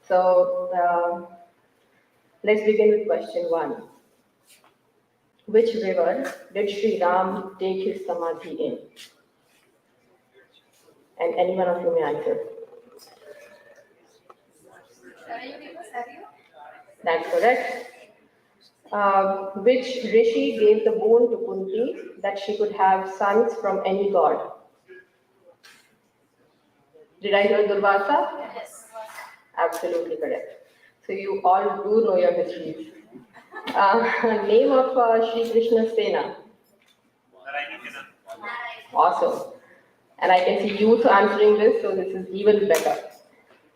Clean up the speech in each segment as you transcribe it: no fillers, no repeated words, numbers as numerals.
So let's begin with question 1. Which river did Sri Ram take his samadhi in? And any one of you may answer. That's correct. Which rishi gave the boon to Kunti that she could have sons from any god? Did I hear Durvasa? Yes. Absolutely correct. So you all do know your histories. Name of Sri Krishna's Sena. Awesome. And I can see youth answering this, so this is even better.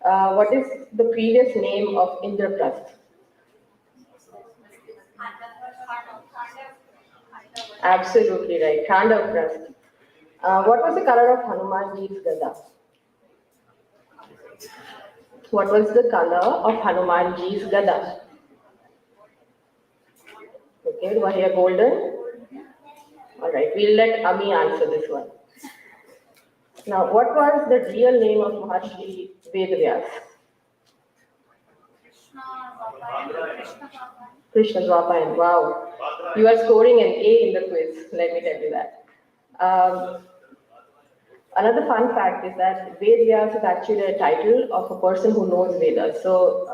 What is the previous name of Indraprasth? Absolutely right, Khandavprasth. What was the color of Hanumanji's Gada? What was the color of Hanumanji's Gada? Okay, do I hear golden? All right, we'll let Ami answer this one. Now, what was the real name of Maharshi Vedavyas? Krishna Dwapayan. Wow, you are scoring an A in the quiz, let me tell you that. Another fun fact is that Vedavyas is actually a title of a person who knows Vedas. So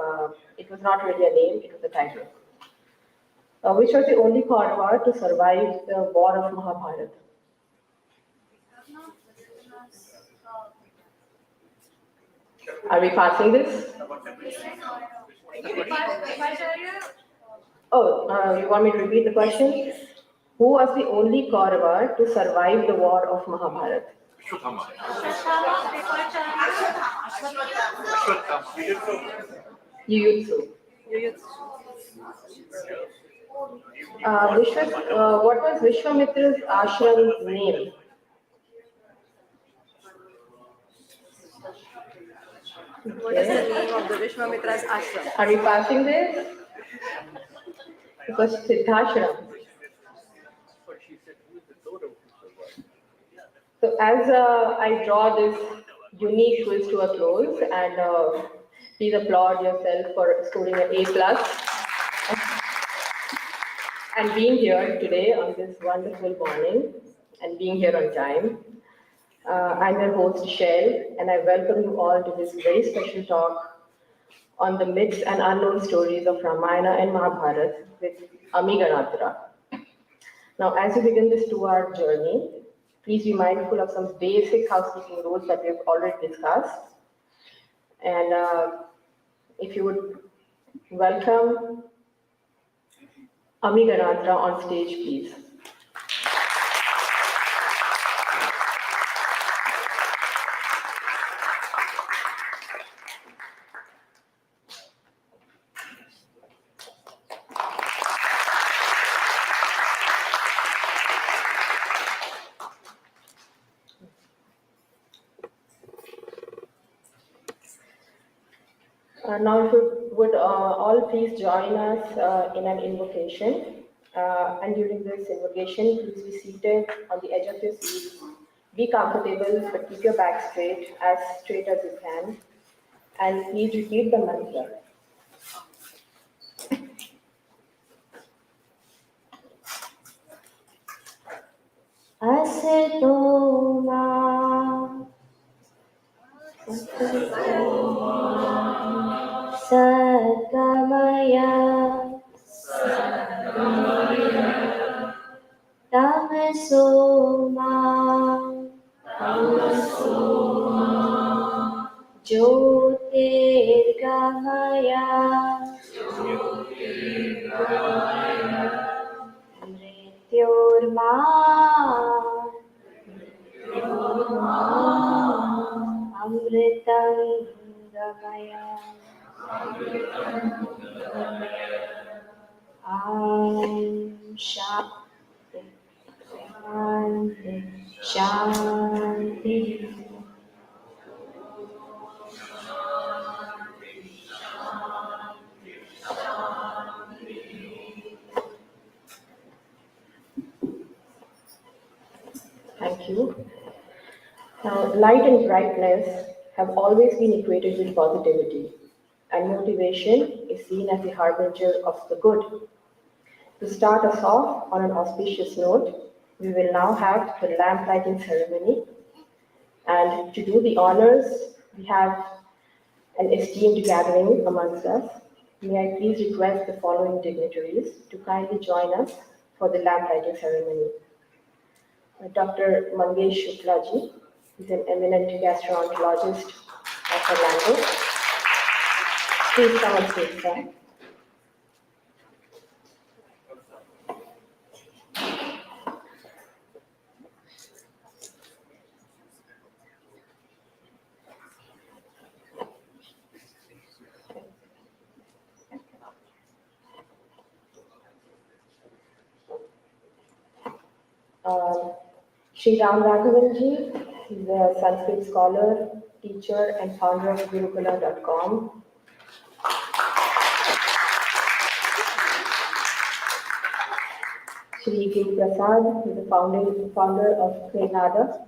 it was not really a name, it was a title. Which was the only Kaurava to survive the war of Mahabharata? Are we passing this? Oh, you want me to repeat the question? Who was the only Kaurava to survive the war of Mahabharata? Yuyutsu. What was Vishwamitra's ashram name? What is the name of the Vishwamitra's ashram? Are we passing this? It was Siddhashram. So as I draw this unique quiz to a close, and please applaud yourself for scoring an A+ and being here today on this wonderful morning and being here on time. I'm your host, Shell, and I welcome you all to this very special talk on the myths and unknown stories of Ramayana and Mahabharata with Ami Ganatra. Now, as we begin this 2-hour journey, please be mindful of some basic housekeeping rules that we have already discussed. And if you would welcome Ami Ganatra on stage, please. Now, if you would all please join us in an invocation. And during this invocation, please be seated on the edge of your seat. Be comfortable, but keep your back straight as you can. And please repeat the mantra. Asato ma Satgamaya Tamaso ma Jyotirgamaya Mrityorma Amritam Gamaya Shanti Shanti Thank you. Now, light and brightness have always been equated with positivity, and motivation is seen as the harbinger of the good. To start us off on an auspicious note, we will now have the lamp lighting ceremony. And to do the honors, we have an esteemed gathering amongst us. May I please request the following dignitaries to kindly join us for the lamp lighting ceremony. Dr. Mangesh Shuklaji is an eminent gastroenterologist of Orlando. Please come on stage, sir. Sri Ram Raghavanji is a Sanskrit scholar, teacher, and founder of Gurukula.com. Sri Guru Prasad is the founder of Grenada.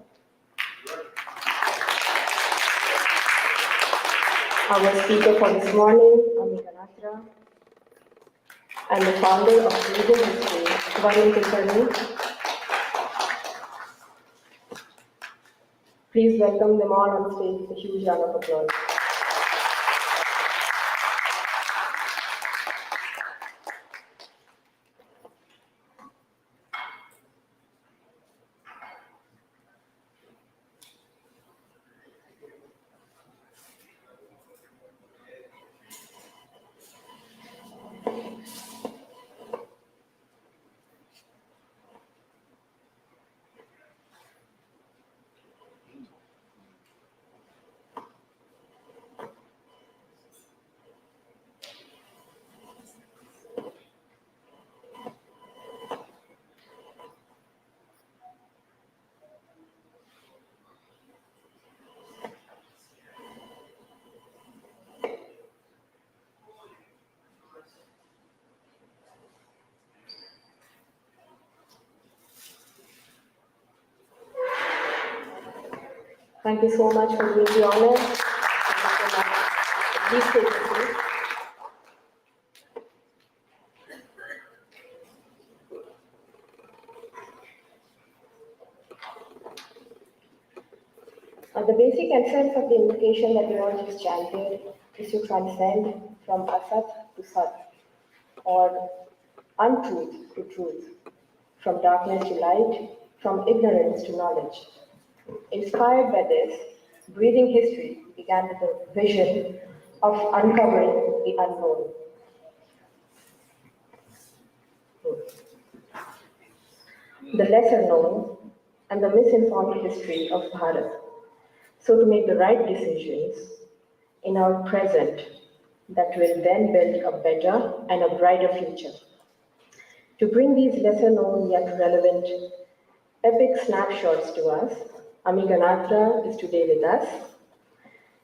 Our speaker for this morning, Ganatra, and the founder of Legal History, Varun Kulkarni. Please welcome them all on stage with a huge round of applause. Thank you so much for doing the honor. Thank you so much. Please take a seat. The basic essence of the invocation that we all just chanted is to transcend from asat to sat, or untruth to truth, from darkness to light, from ignorance to knowledge. Inspired by this, breathing history began with a vision of uncovering the unknown. The lesser known and the misinformed history of Bharat, so to make the right decisions in our present that will then build a better and a brighter future. To bring these lesser known yet relevant epic snapshots to us, Ami Ganatra is today with us.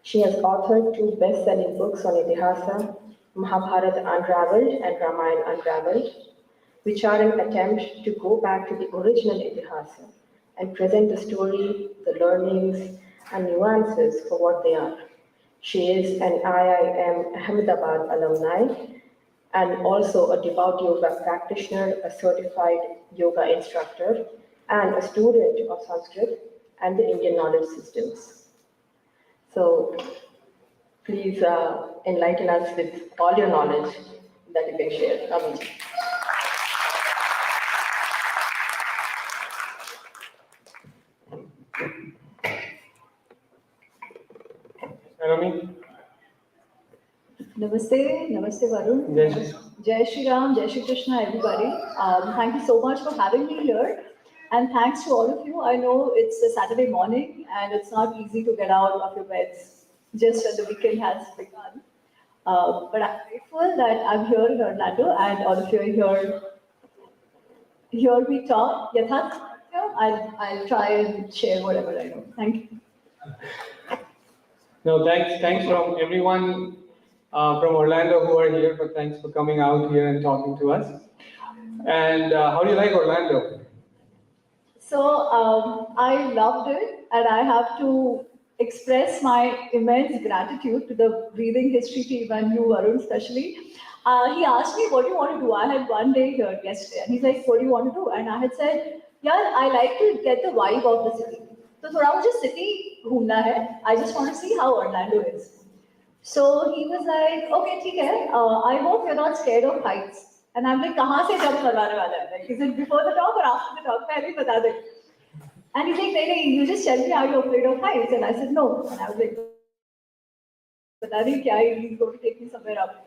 She has authored 2 best-selling books on Itihasa, Mahabharata Unraveled and Ramayana Unraveled, which are an attempt to go back to the original Itihasa and present the story, the learnings, and nuances for what they are. She is an IIM Ahmedabad alumni and also a devout yoga practitioner, a certified yoga instructor, and a student of Sanskrit and the Indian knowledge systems. So please enlighten us with all your knowledge that you can share. Amiji. Rami? Namaste, Namaste Varun. Jai Shri Ram. Jai Shri Ram, Jai Shri Krishna, everybody. Thank you so much for having me here. And thanks to all of you. I know it's a Saturday morning and it's not easy to get out of your beds just as the weekend has begun. But I'm grateful that I'm here in Orlando and all of you are here. Here we talk. Yatharth, I'll try and share whatever I know. Thank you. No, thanks from everyone from Orlando who are here, but thanks for coming out here and talking to us. And how do you like Orlando? So I loved it, and I have to express my immense gratitude to the breathing history team and you, Arun, especially. He asked me, what do you want to do? I had one day here yesterday, and he's like, what do you want to do? And I had said, yeah, I like to get the vibe of the city. So thoda mujhe city घूमना है. I just want to see how Orlando is. So he was like, okay, ठीक है. I hope you're not scared of heights. And I'm like, कहाँ से jump करवाने वाला है? Like, is it before the talk or after the talk? पहले ही बता दे. And he's like, नहीं, you just tell me, are you afraid of heights? And I said, no. And I was like, बता रही क्या? He's going to take me somewhere up.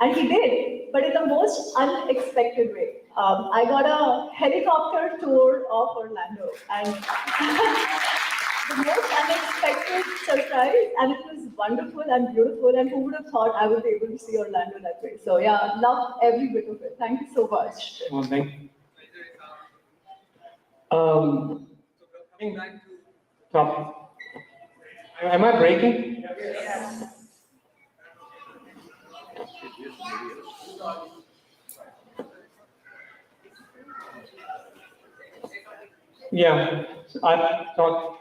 And he did, but in the most unexpected way. I got a helicopter tour of Orlando, and the most unexpected surprise, and it was wonderful and beautiful. And who would have thought I would be able to see Orlando that way? So yeah, love every bit of it. Thank you so much. Well, thank you. So coming back to topic. Am I breaking? Yes. Yeah. So I thought.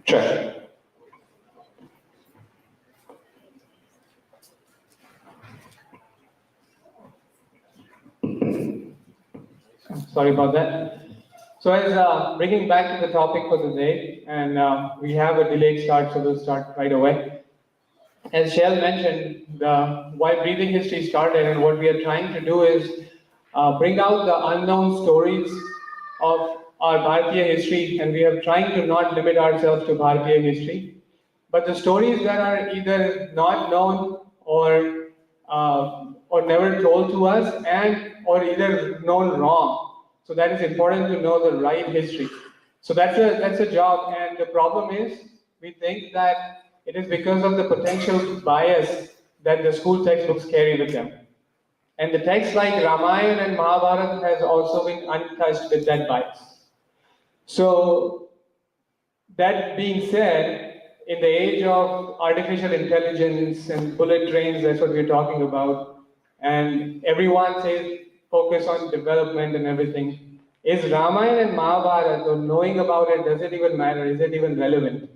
Sure. Sorry about that. So as bringing back to the topic for the day, and we have a delayed start, so we'll start right away. As Shell mentioned, why breathing history started, and what we are trying to do is bring out the unknown stories of our Bharatiya history, and we are trying to not limit ourselves to Bharatiya history, but the stories that are either not known or never told to us, and or either known wrong. So that is important to know the right history. So that's a job, and the problem is we think that it is because of the potential bias that the school textbooks carry with them. And the texts like Ramayana and Mahabharata has also been untouched with that bias. So that being said, in the age of artificial intelligence and bullet trains, that's what we're talking about, and everyone says focus on development and everything. Is Ramayana and Mahabharata, or knowing about it, does it even matter? Is it even relevant?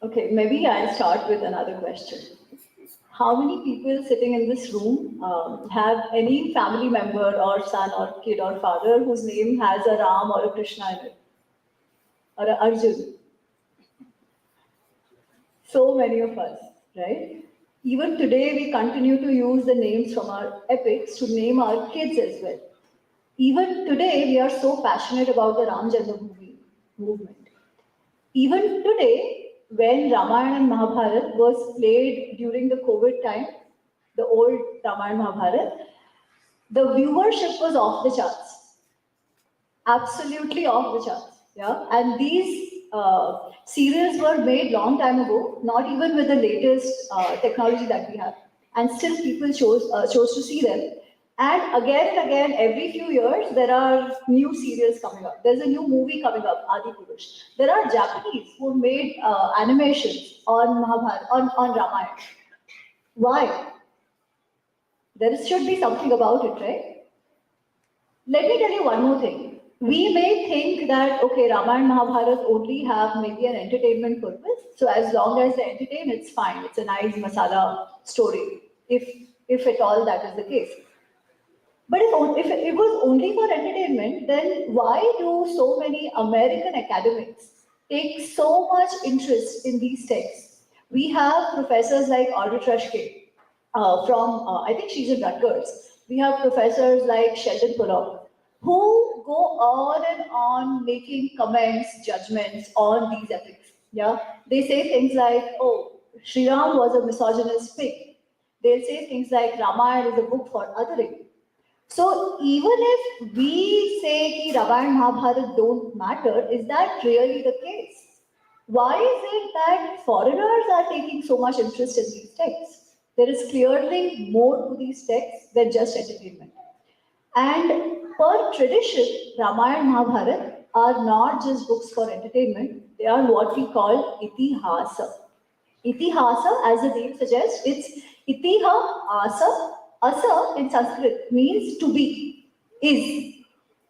Okay, maybe I'll start with another question. How many people sitting in this room have any family member or son or kid or father whose name has a Ram or a Krishna in it? Or a Arjun? So many of us, right? Even today, we continue to use the names from our epics to name our kids as well. Even today, we are so passionate about the Ram Janmabhoomi movement. Even today, when Ramayana and Mahabharata was played during the COVID time, the old Ramayana and Mahabharata, the viewership was off the charts. Absolutely off the charts. Yeah, and these serials were made long time ago, not even with the latest technology that we have, and still people chose to see them. And again, every few years, there are new serials coming up. There's a new movie coming up, Adi Purush. There are Japanese who made animations on Mahabharata, on Ramayana. Why? There should be something about it, right? Let me tell you one more thing. We may think that, okay, Ramayana and Mahabharata only have maybe an entertainment purpose. So as long as they entertain, it's fine. It's a nice masala story, if at all that is the case. But if it was only for entertainment, then why do so many American academics take so much interest in these texts? We have professors like Audrey Trushke I think she's in Rutgers. We have professors like Sheldon Pollock who go on and on making comments, judgments on these epics. Yeah, they say things like, "Oh, Sri Ram was a misogynist pig." They'll say things like, "Ramayana is a book for othering." So even if we say that Ramayana and Mahabharata don't matter, is that really the case? Why is it that foreigners are taking so much interest in these texts? There is clearly more to these texts than just entertainment. And per tradition, Ramayana and Mahabharata are not just books for entertainment, they are what we call itihasa. Itihasa, as the name suggests, it's itiha, asa. Asa in Sanskrit means to be, is.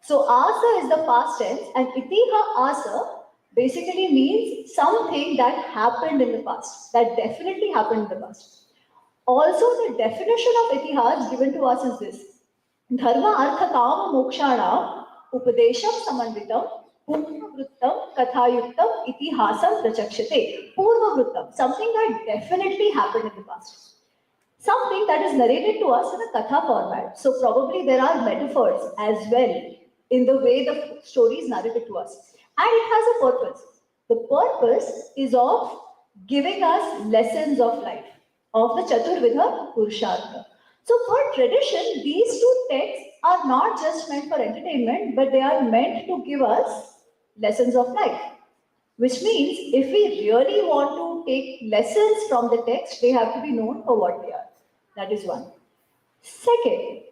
So asa is the past tense, and asa basically means something that happened in the past, that definitely happened in the past. Also, the definition of itihas given to us is this: Dharma artha kama mokshana upadesham samanvitam purva vrittam kathayuktam itihasam prachakshate. Purva vrittam, something that definitely happened in the past. Something that is narrated to us in a katha format. So probably there are metaphors as well in the way the story is narrated to us. And it has a purpose. The purpose is of giving us lessons of life, of the Chaturvidha Purushartha. So for tradition, these two texts are not just meant for entertainment, but they are meant to give us lessons of life. Which means if we really want to take lessons from the text, they have to be known for what they are. That is one. Second,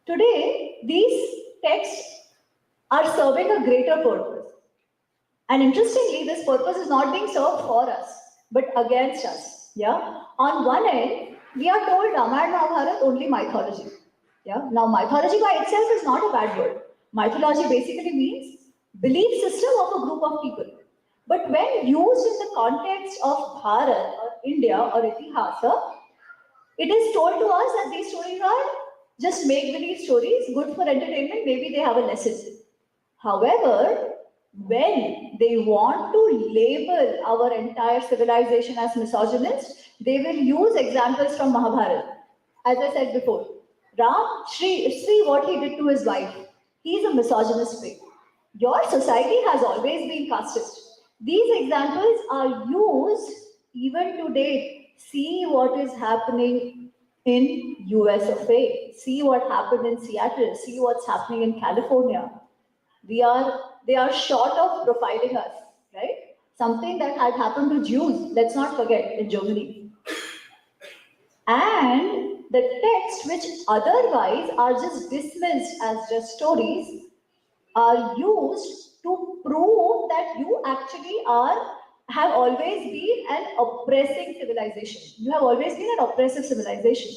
today these texts are serving a greater purpose. And interestingly, this purpose is not being served for us, but against us. Yeah. On one end, we are told Ramayana and Mahabharata only mythology. Yeah. Now, mythology by itself is not a bad word. Mythology basically means belief system of a group of people. But when used in the context of Bharat or India or Itihasa, it is told to us that these stories are just make-believe stories, good for entertainment, maybe they have a lesson. However, when they want to label our entire civilization as misogynist, they will use examples from Mahabharata. As I said before, Ram, Sri, what he did to his wife, he is a misogynist pig. Your society has always been casteist. These examples are used even today. See what is happening in US of A. See what happened in Seattle. See what's happening in California. They are short of profiling us, right? Something that had happened to Jews, let's not forget, in Germany. And the texts which otherwise are just dismissed as just stories are used to prove that you actually have always been an oppressing civilization. You have always been an oppressive civilization.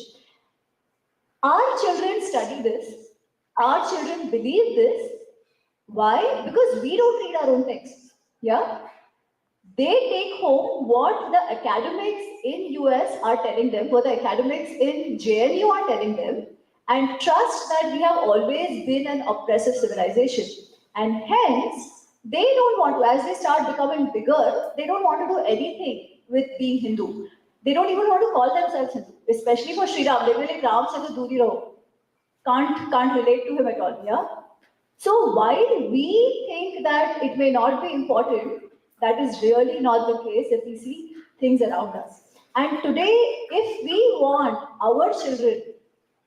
Our children study this. Our children believe this. Why? Because we don't read our own texts. Yeah? They take home what the academics in US are telling them, what the academics in JNU are telling them, and trust that we have always been an oppressive civilization. And hence, they don't want to, as they start becoming bigger, they don't want to do anything with being Hindu. They don't even want to call themselves Hindu, especially for Sri Ram. They will like Ram se to duri raho. Can't relate to him at all. Yeah. So while we think that it may not be important, that is really not the case if we see things around us. And today, if we want our children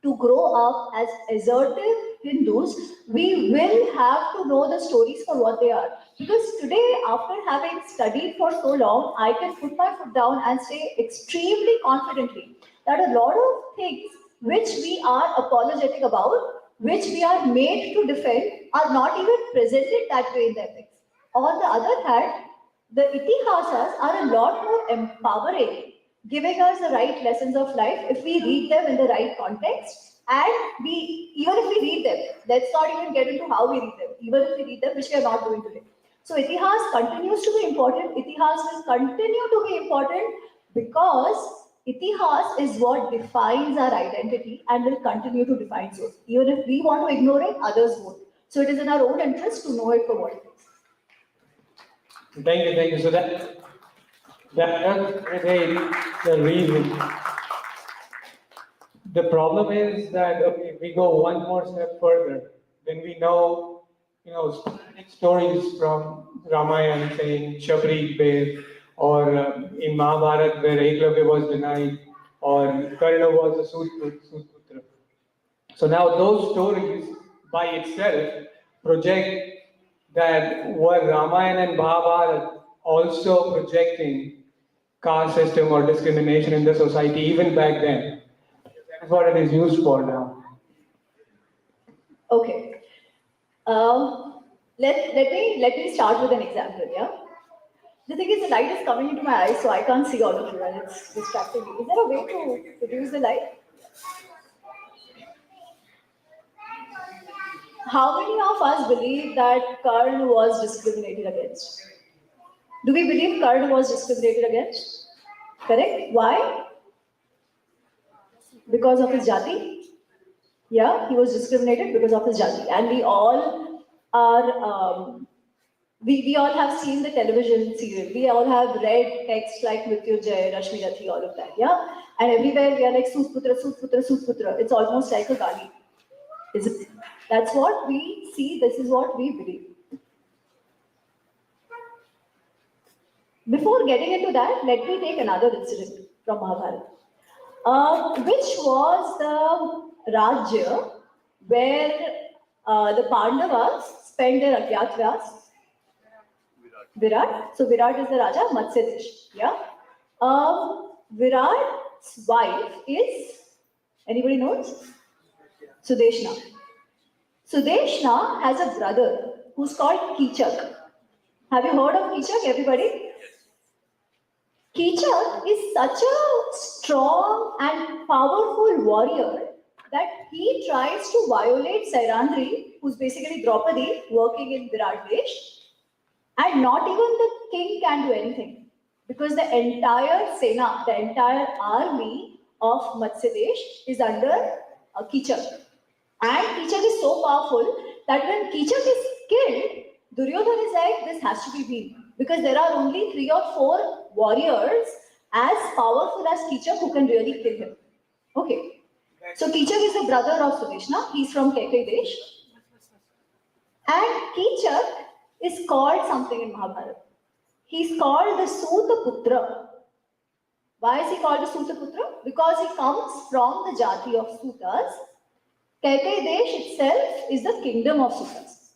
to grow up as assertive Hindus, we will have to know the stories for what they are. Because today, after having studied for so long, I can put my foot down and say extremely confidently that a lot of things which we are apologetic about, which we are made to defend, are not even presented that way in the epics. On the other hand, the itihasas are a lot more empowering, giving us the right lessons of life if we read them in the right context. And even if we read them, let's not even get into how we read them, even if we read them, which we are not doing today. So itihas continues to be important. Itihas will continue to be important because itihas is what defines our identity and will continue to define us. Even if we want to ignore it, others won't. So it is in our own interest to know it for what it is. Thank you. So that's really the reason. The problem is that if we go one more step further, then we know, sporadic stories from Ramayana saying Shabri Bear, or in Mahabharata where Eklavya was denied, or Karna was a Sutputra. So now those stories by itself project that were Ramayana and Mahabharata also projecting caste system or discrimination in the society even back then. That's what it is used for now. Okay. Let me start with an example. Yeah. The thing is, the light is coming into my eyes, so I can't see all of you, and it's distracting me. Is there a way to reduce the light? how many of us believe that Karna was discriminated against? Do we believe Karna was discriminated against? Correct? Why? Because of his jati? Yeah, he was discriminated because of his jati. And we all are, we all have seen the television serial. We all have read texts like Mrityunjay, Rashmi Rathi, all of that. Yeah? And everywhere we are like, Sutputra, Sutputra, Sutputra. It's almost like a gali. Is it? That's what we see, this is what we believe. Before getting into that, let me take another incident from Mahabharata. Which was the Rajya where the Pandavas spent their Agyatras? Virat. So Virat is the Raja, Matsya Desh. Yeah. Virat's wife is, anybody knows? Sudeshna. Sudeshna has a brother who's called Kichak. Have you heard of Kichak, everybody? Kichak is such a strong and powerful warrior that he tries to violate Sairandri, who's basically Draupadi, working in Virat Desh, and not even the king can do anything. Because the entire Sena, the entire army of Matsya Desh is under Kichak. And Kichak is so powerful that when Kichak is killed, Duryodhana is like, this has to be Bhim. Because there are only 3 or 4 warriors as powerful as Kichak who can really kill him. Okay. So Kichak is the brother of Sudeshna. He's from Kekai Desh. And Kichak is called something in Mahabharata. He's called the Sutaputra. Why is he called the Sutaputra? Because he comes from the Jati of Sutas. Kekai Desh itself is the kingdom of Sutas.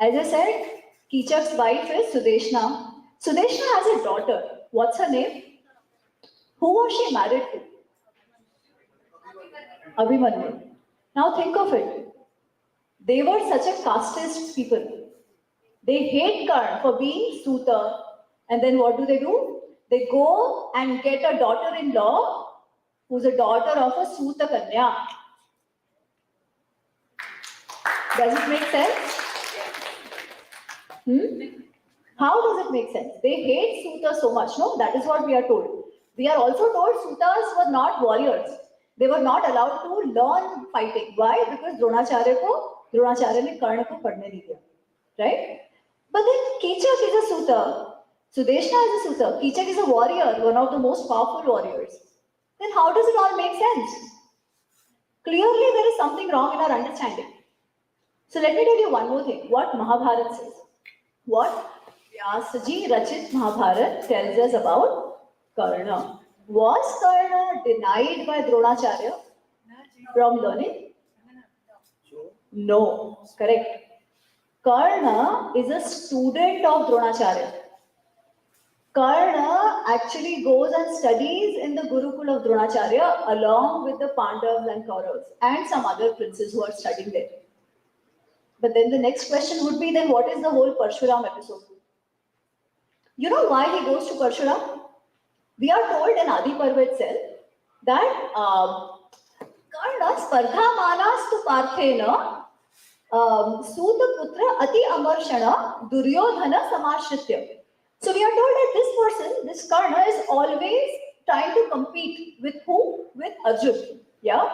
As I said, Kichak's wife is Sudeshna. Sudeshna has a daughter. What's her name? Who was she married to? Abhimanyu. Now think of it. They were such a casteist people. They hate Karna for being Suta. And then what do? They go and get a daughter-in-law who's a daughter of a Suta Kanya. Does it make sense? How does it make sense? They hate Suta so much, no? That is what we are told. We are also told Sutas were not warriors. They were not allowed to learn fighting. Why? Because Dronacharya ne Karna ko padhne nahi diya. Right? But then Kichak is a Suta. Sudeshna is a Suta. Kichak is a warrior, one of the most powerful warriors. Then how does it all make sense? Clearly there is something wrong in our understanding. So let me tell you one more thing. What Mahabharata says. What Vyasaji Rachit Mahabharata tells us about Karna. Was Karna denied by Dronacharya from learning? No. Correct. Karna is a student of Dronacharya. Karna actually goes and studies in the Gurukul of Dronacharya along with the Pandavas and Kauravas and some other princes who are studying there. But then the next question would be, then what is the whole Parshuram episode? You know why he goes to Parshuram? We are told in Adi Parva itself that Karna spardha manastu parthena Suta putra ati amarshana Duryodhana samashritya. So we are told that this person, this Karna, is always trying to compete with who? With Arjun. Yeah?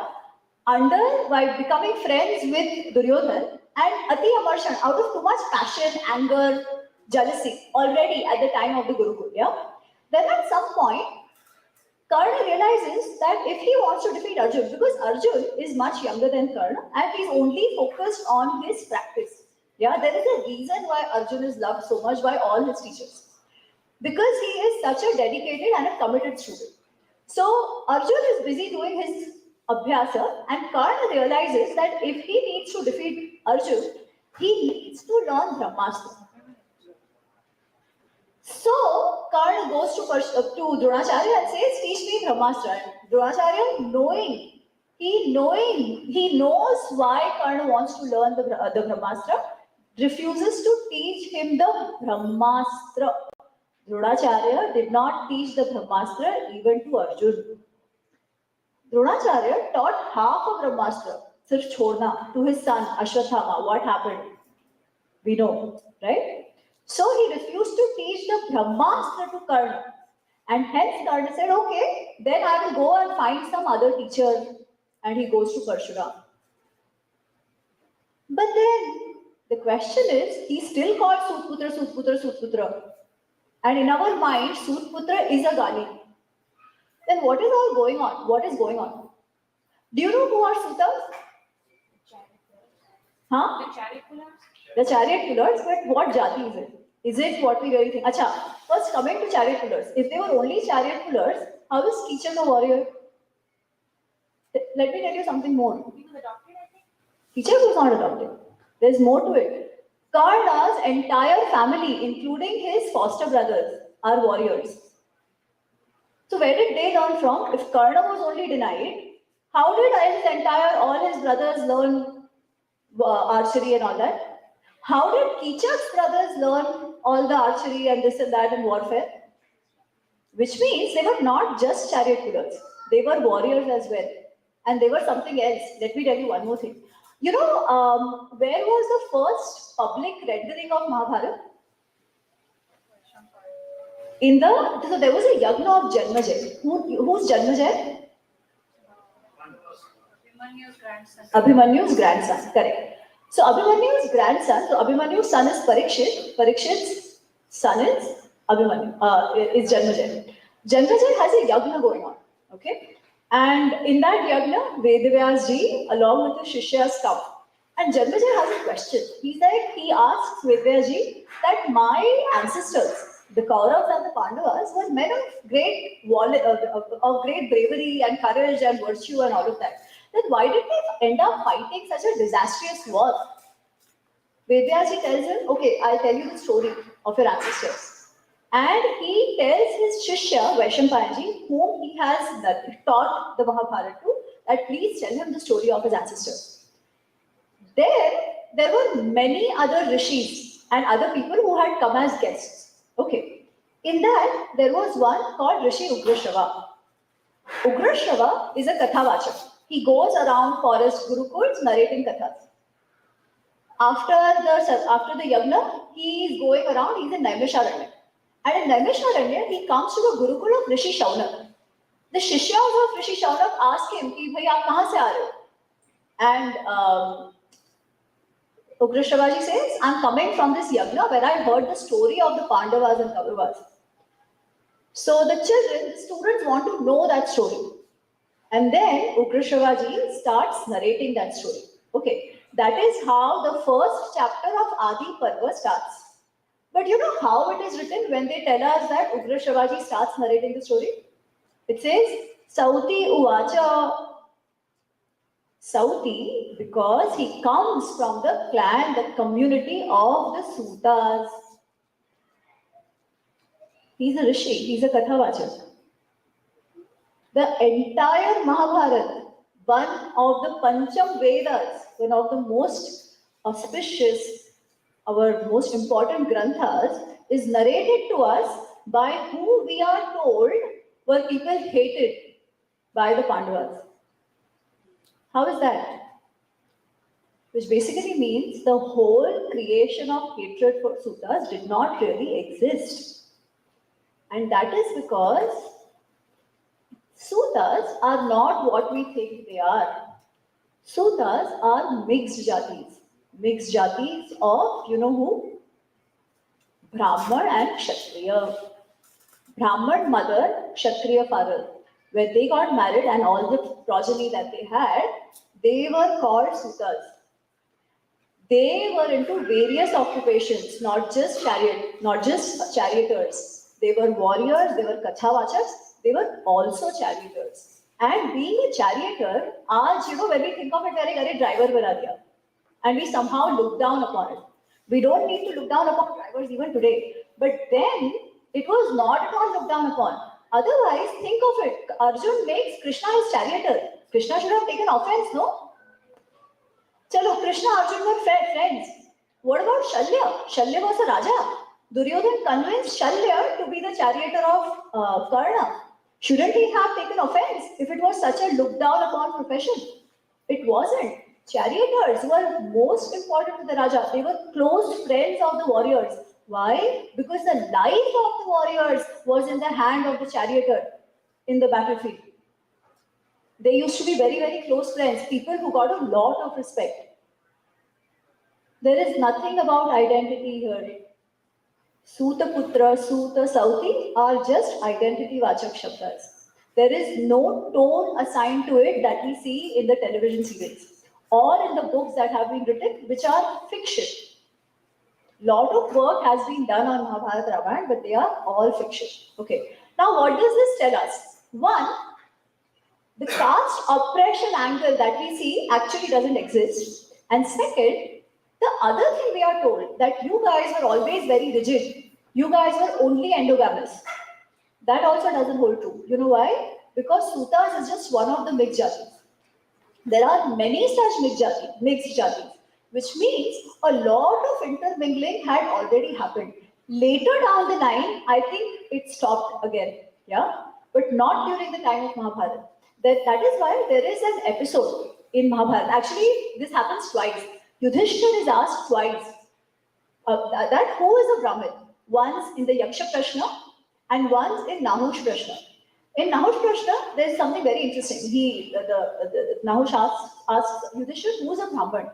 By becoming friends with Duryodhana and ati amarshana, out of too much passion, anger, jealousy already at the time of the Gurukul. Yeah? Then at some point, Karna realizes that if he wants to defeat Arjun, because Arjun is much younger than Karna and he's only focused on his practice. Yeah, there is a reason why Arjun is loved so much by all his teachers. Because he is such a dedicated and a committed student. So Arjun is busy doing his abhyasa and Karna realizes that if he needs to defeat Arjun, he needs to learn Brahmastra. So Karna goes to Dronacharya and says, teach me Brahmastra. Dronacharya, he knows why Karna wants to learn the Brahmastra, refuses to teach him the Brahmastra. Dronacharya did not teach the Brahmastra even to Arjun. Dronacharya taught half of Brahmastra sirf chhodna, to his son Ashwathama, what happened? We know, right? So he refused to teach the Brahmastra to Karna. And hence Karna said, okay, then I will go and find some other teacher. And he goes to Parshuram. But then the question is, he's still called Sutputra, Sutputra, Sutputra. And in our mind, Sutputra is a Gali. Then what is all going on? What is going on? Do you know who are Sutas? Huh? The chariot pullers, but what jati is it? Is it what we really think? Acha, first coming to chariot pullers. If they were only chariot pullers, how is teacher the warrior? Let me tell you something more. Teacher was not adopted. There's more to it. Karna's entire family, including his foster brothers, are warriors. So where did they learn from? If Karna was only denied, how did all his brothers learn archery and all that? How did Kichak's brothers learn all the archery and this and that and warfare? Which means they were not just chariot pullers. They were warriors as well. And they were something else. Let me tell you one more thing. You know, where was the first public rendering of Mahabharata? So there was a yagna of Janmajay. Who's Janmajay? Abhimanyu's grandson, correct. So Abhimanyu's grandson, so Abhimanyu's son is Parikshit. Parikshit's son is Abhimanyu, is Janmajay. Janmajay has a yagna going on, okay? And in that yagna, Vedavyasji along with the Shishyas come. And Janmajay has a question. He asks Vedavyasji that my ancestors, the Kauravas and the Pandavas, were men of great bravery and courage and virtue and all of that. Then why did they end up fighting such a disastrous war? Vedavyasji tells him, okay, I'll tell you the story of your ancestors. And he tells his Shishya, Vaishampayanji, whom he has taught the Mahabharata to, that please tell him the story of his ancestors. There were many other rishis and other people who had come as guests. Okay. In that, there was one called Rishi Ugrashrava. Ugrashrava is a Kathavachak. He goes around forest gurukuls narrating kathas. After the yagna, he is going around, he's in Naimisharanya. And in Naimisharanya, he comes to the gurukul of Rishi Shaunak. The Shishyas of Rishi Shaunak ask him, Ki, bhai, aap kahan se aa rahe ho? And Ugrashravaji says, I'm coming from this yagna where I heard the story of the Pandavas and Kauravas. So the students want to know that story. And then Ugrashravaji starts narrating that story. Okay, that is how the first chapter of Adi Parva starts. But you know how it is written when they tell us that Ugrashravaji starts narrating the story? It says, Sauti Uvacha. Sauti, because he comes from the clan, the community of the Sutas. He's a Rishi, he's a Kathavachak. The entire Mahabharata, one of the Pancham Vedas, one of the most auspicious, our most important granthas, is narrated to us by who we are told were people hated by the Pandavas. How is that? Which basically means the whole creation of hatred for Sutas did not really exist. And that is because Sutas are not what we think they are. Sutas are mixed jatis. Mixed jatis of, you know who? Brahman and Kshatriya. Brahman mother, Kshatriya father. When they got married and all the progeny that they had, they were called Sutas. They were into various occupations, not just charioteers. They were warriors, they were Kathavachaks, they were also charioteers. And being a charioteer, when we think of it, very driver bana diya. And we somehow look down upon it. We don't need to look down upon drivers even today. But then, it was not at all looked down upon. Otherwise, think of it. Arjun makes Krishna his charioteer. Krishna should have taken offense, no? Chalo, Krishna and Arjun were friends. What about Shalya? Shalya was a Raja. Duryodhan convinced Shalya to be the charioteer of Karna. Shouldn't he have taken offense if it was such a looked down upon profession? It wasn't. Charioteers were most important to the Raja. They were close friends of the warriors. Why? Because the life of the warriors was in the hand of the charioteer in the battlefield. They used to be very, very close friends, people who got a lot of respect. There is nothing about identity here. Suta Putra, Suta Sauti are just identity vachak shabdas. There is no tone assigned to it that we see in the television series or in the books that have been written, which are fiction. Lot of work has been done on Mahabharata Ramayana, but they are all fiction. Okay. Now, what does this tell us? One, the caste oppression angle that we see actually doesn't exist. And second, the other thing we are told that you guys were always very rigid. You guys were only endogamous. That also doesn't hold true. You know why? Because Sutas is just one of the mixed jatis. There are many such mixed jatis, which means a lot of intermingling had already happened. Later down the line, I think it stopped again. Yeah? But not during the time of Mahabharata. That is why there is an episode in Mahabharata. Actually, this happens twice. Yudhishthir is asked twice that who is a Brahmin? Once in the Yaksha Prashna and once in Nahush Prashna. In Nahush Prashna, there is something very interesting. Nahush asks Yudhishthir, who is a Brahmin?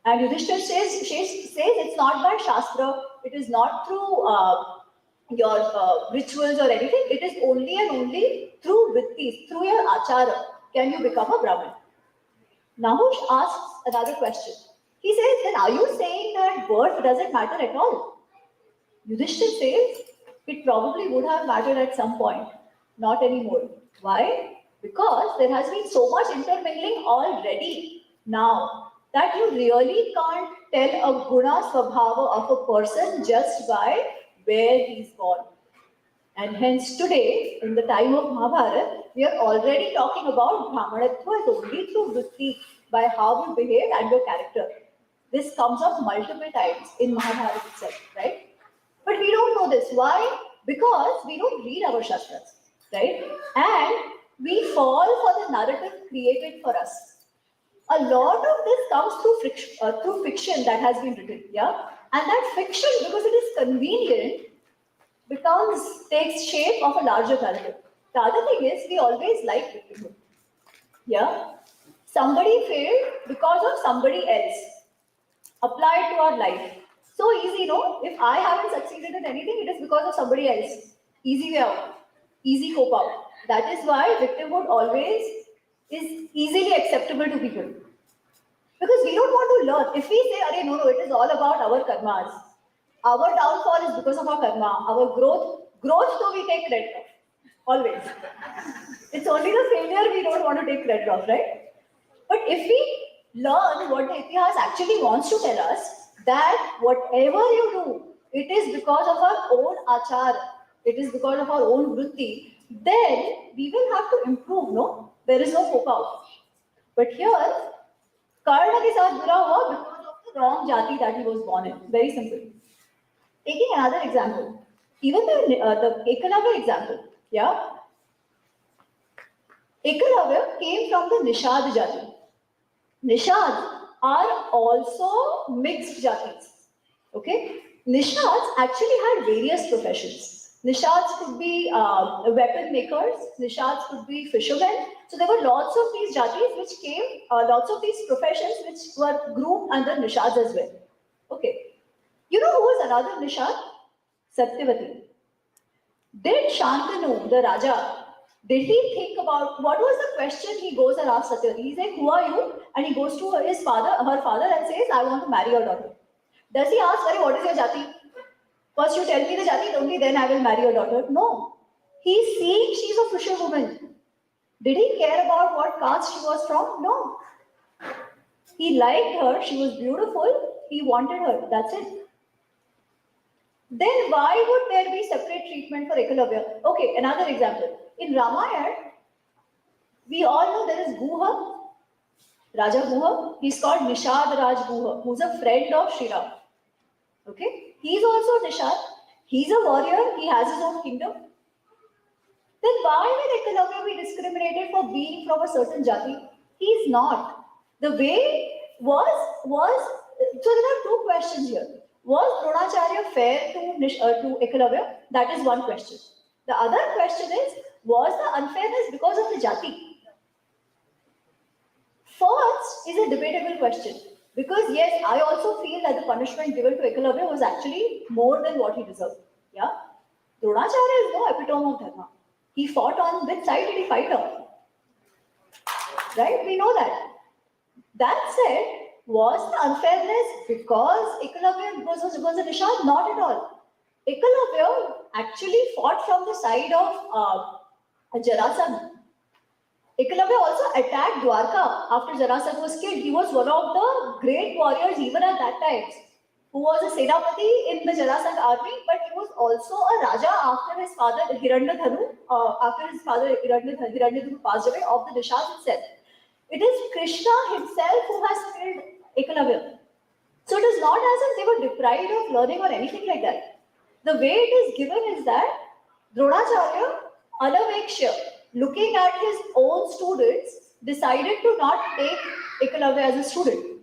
And Yudhishthir says it's not by Shastra, it is not through your rituals or anything, it is only and only through vittis, through your achara, can you become a Brahmin. Nahush asks another question. He says, then are you saying that birth doesn't matter at all? Yudhishthir says, it probably would have mattered at some point, not anymore. Why? Because there has been so much intermingling already now that you really can't tell a guna swabhava of a person just by where he's born. And hence today, in the time of Mahabharata, we are already talking about Brahmanatva is only through vritti, by how you behave and your character. This comes up multiple times in Mahabharata itself, right? But we don't know this. Why? Because we don't read our Shastras, right? And we fall for the narrative created for us. A lot of this comes through fiction that has been written, yeah? And that fiction, because it is convenient, takes shape of a larger narrative. The other thing is, we always like victimhood. Yeah? Somebody failed because of somebody else. Apply it to our life. So easy, no? If I haven't succeeded in anything, it is because of somebody else. Easy way out. Easy cope out. That is why victimhood always is easily acceptable to people. Because we don't want to learn. If we say, no, it is all about our karmas. Our downfall is because of our karma. Our growth so we take credit of. Always. It's only the failure we don't want to take credit of, right? But if we learn what the Itihas actually wants to tell us, that whatever you do, it is because of our own achar, it is because of our own vritti, then we will have to improve, no? There is no cope out. But here, Karna ke saath bura hua because of the wrong jati that he was born in. Very simple. Taking another example, even the Ekalavya example, yeah? Ekalavya came from the Nishad jati. Nishads are also mixed jatis. Okay? Nishads actually had various professions. Nishads could be weapon makers, Nishads could be fishermen. So there were lots of these jatis which came, lots of these professions which were grouped under Nishads as well. Okay. You know who was another Nishad? Satyavati. Did Shantanu, the Raja, did he think about what was the question he goes and asks Satyavati? He's like, who are you? And he goes to her father, and says, I want to marry your daughter. Does he ask, what is your jati? First you tell me the jati, only then I will marry your daughter. No. He's seeing she's a fisherwoman. Did he care about what caste she was from? No. He liked her, she was beautiful, he wanted her. That's it. Then why would there be separate treatment for Ekalavya? Okay, another example. In Ramayana, we all know there is Guha, Raja Guha. He's called Nishad Raj Guha, who's a friend of Shri Ram. Okay, he's also Nishad. He's a warrior. He has his own kingdom. Then why will Ekalavya be discriminated for being from a certain jati? He's not. The way So there are two questions here. Was Dronacharya fair to Ekalavya? That is one question. The other question is, was the unfairness because of the jati? First is a debatable question. Because yes, I also feel that the punishment given to Ekalavya was actually more than what he deserved. Yeah? Dronacharya is no epitome of dharma. He fought on which side did he fight on? Right? We know that. That said, was the unfairness because Ekalavya was a Nishad? Not at all. Ekalavya actually fought from the side of Jarasandha. Ekalavya also attacked Dwarka after Jarasandha was killed. He was one of the great warriors even at that time, who was a Senapati in the Jarasandha army, but he was also a Raja after his father Hiranyadhanu, Hiranyadhanu passed away of the Nishad itself. It is Krishna himself who has killed Ekalavya. So it is not as if they were deprived of learning or anything like that. The way it is given is that Dronacharya, Anavekshya, looking at his own students, decided to not take Ekalavya as a student.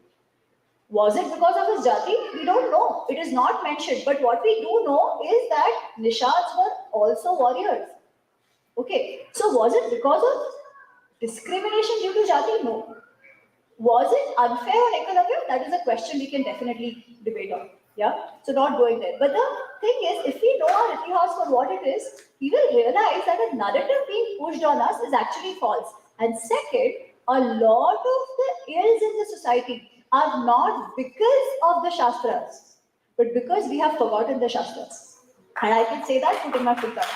Was it because of his jati? We don't know. It is not mentioned. But what we do know is that Nishads were also warriors. Okay. So was it because of discrimination due to jati? No. Was it unfair on Ekalavya? That is a question we can definitely debate on. Yeah. So not going there. But the thing is, if we know our itihas for what it is, we will realize that the narrative being pushed on us is actually false. And second, a lot of the ills in the society are not because of the Shastras, but because we have forgotten the Shastras. And I can say that putting my foot down.